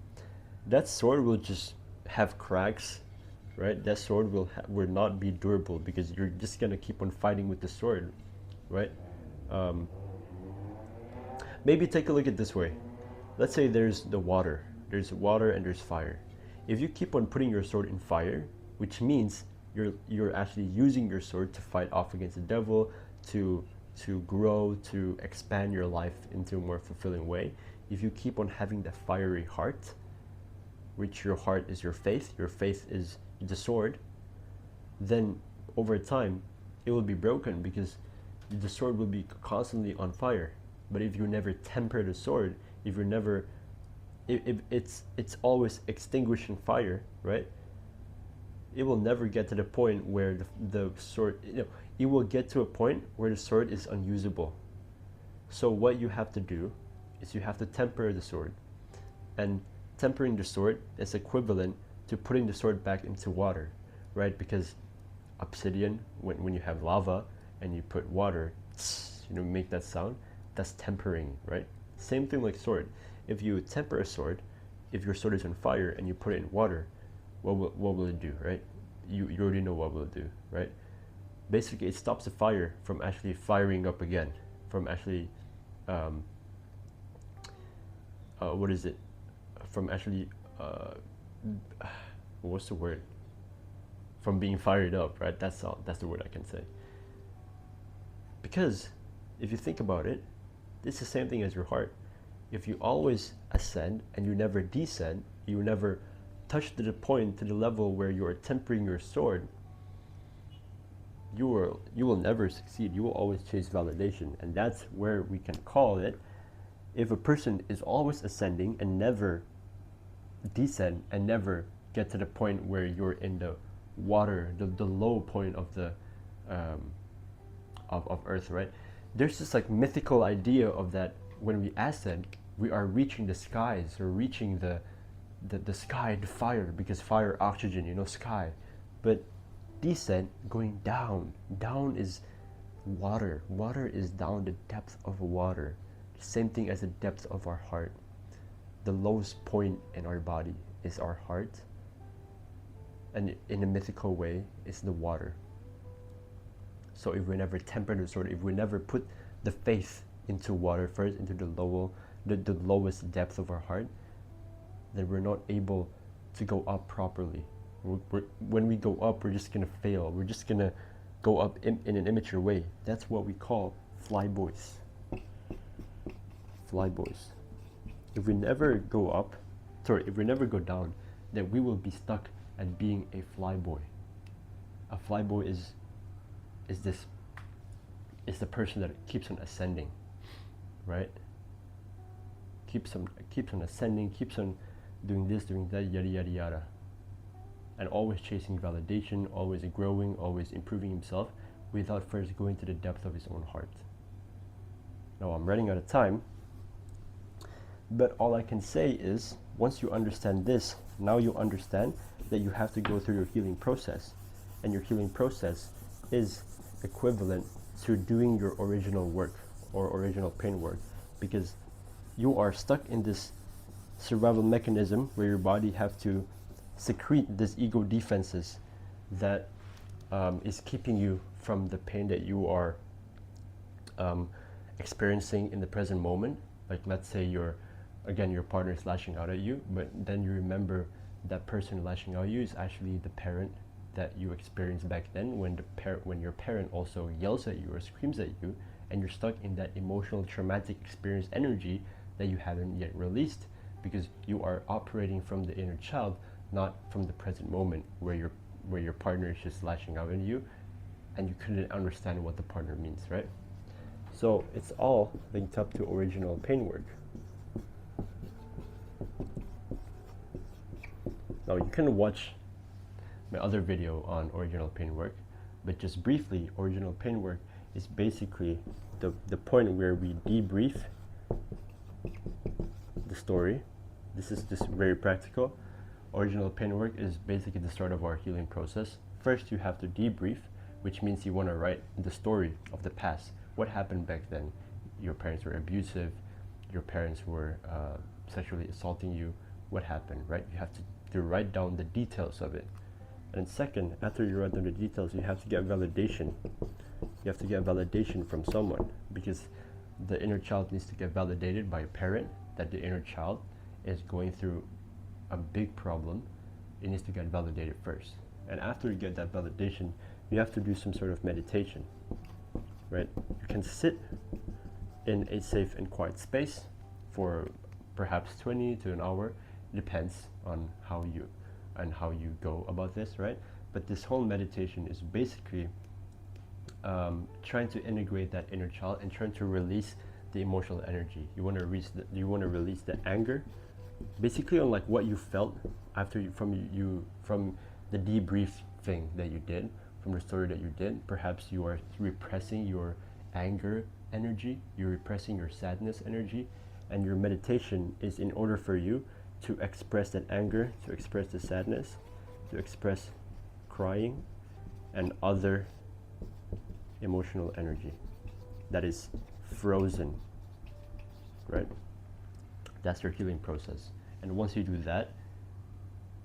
that sword will just have cracks, right? That sword will not be durable, because you're just gonna keep on fighting with the sword, right? Maybe take a look at it this way. Let's say there's water and there's fire. If you keep on putting your sword in fire, which means you're actually using your sword to fight off against the devil, to grow, to expand your life into a more fulfilling way. If you keep on having that fiery heart, which your heart is your faith is the sword, then over time it will be broken, because the sword will be constantly on fire. But if you never temper the sword, if you're never, if it's always extinguishing fire, right? It will never get to the point where the sword, it will get to a point where the sword is unusable. So what you have to do is you have to temper the sword. And tempering the sword is equivalent to putting the sword back into water, right? Because obsidian, when you have lava and you put water, make that sound, that's tempering, right? Same thing like sword. If you temper a sword, if your sword is on fire and you put it in water, what will it do, right? You already know what will it do, right? Basically, it stops the fire from actually firing up again, from actually, what is it? From actually, what's the word? From being fired up, right? That's the word I can say. Because if you think about it, it's the same thing as your heart. If you always ascend and you never descend, you never touch to the level where you are tempering your sword, you will never succeed. You will always chase validation. And that's where we can call it, if a person is always ascending and never descend, and never get to the point where you're in the water, the low point of the of earth, right? There's this like mythical idea of that when we ascend, we are reaching the skies, or reaching the sky, the fire, because fire, oxygen, sky. But descent, going down is water. Water is down, the depth of water. Same thing as the depth of our heart. The lowest point in our body is our heart, and in a mythical way, it's the water. So if we never temper the sword, if we never put the faith into water first, into the lowest depth of our heart, then we're not able to go up properly. When we go up, we're just gonna fail. We're just gonna go up in an immature way. That's what we call flyboys. Flyboys. If we never go up, if we never go down, then we will be stuck at being a flyboy. A flyboy is the person that keeps on ascending, right? Keeps on ascending, keeps on doing this, doing that, yada yada yada, and always chasing validation, always growing, always improving himself, without first going to the depth of his own heart. Now I'm running out of time, but all I can say is, once you understand this, now you understand that you have to go through your healing process, and your healing process is equivalent to doing your original work or original pain work, because you are stuck in this survival mechanism where your body have to secrete these ego defenses that is keeping you from the pain that you are experiencing in the present moment. Like, let's say your partner is lashing out at you, but then you remember that person lashing out at you is actually the parent that you experienced back then, when your parent also yells at you or screams at you, and you're stuck in that emotional traumatic experience energy that you haven't yet released, because you are operating from the inner child, not from the present moment where your partner is just lashing out at you and you couldn't understand what the partner means, right? So it's all linked up to original pain work. Now you can watch my other video on original pain work, but just briefly, original pain work is basically the point where we debrief the story. This is just very practical. Original pain work is basically the start of our healing process. First, you have to debrief, which means you want to write the story of the past. What happened back then? Your parents were abusive, your parents were sexually assaulting you. What happened, right? You have to write down the details of it. And second, after you write down the details, you have to get validation. You have to get validation from someone, because the inner child needs to get validated by a parent that the inner child is going through a big problem. It needs to get validated first. And after you get that validation, you have to do some sort of meditation, right? You can sit in a safe and quiet space for perhaps 20 to an hour. It depends on how you go about this, right? But this whole meditation is basically trying to integrate that inner child and trying to release the emotional energy. You want to release the anger, basically, on like what you felt after from the debrief thing that you did, from the story that you did. Perhaps you are repressing your anger energy, you're repressing your sadness energy, and your meditation is in order for you to express that anger, to express the sadness, to express crying and other emotional energy that is frozen, right? That's your healing process. And once you do that,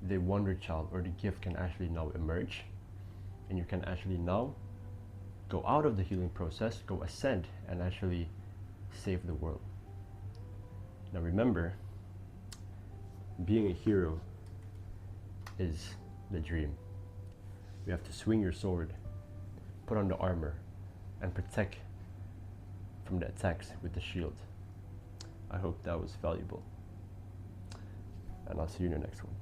the wonder child or the gift can actually now emerge, and you can actually now go out of the healing process, go ascend, and actually save the world. Now remember, being a hero is the dream. You have to swing your sword, put on the armor, and protect from the attacks with the shield. I hope that was valuable, and I'll see you in the next one.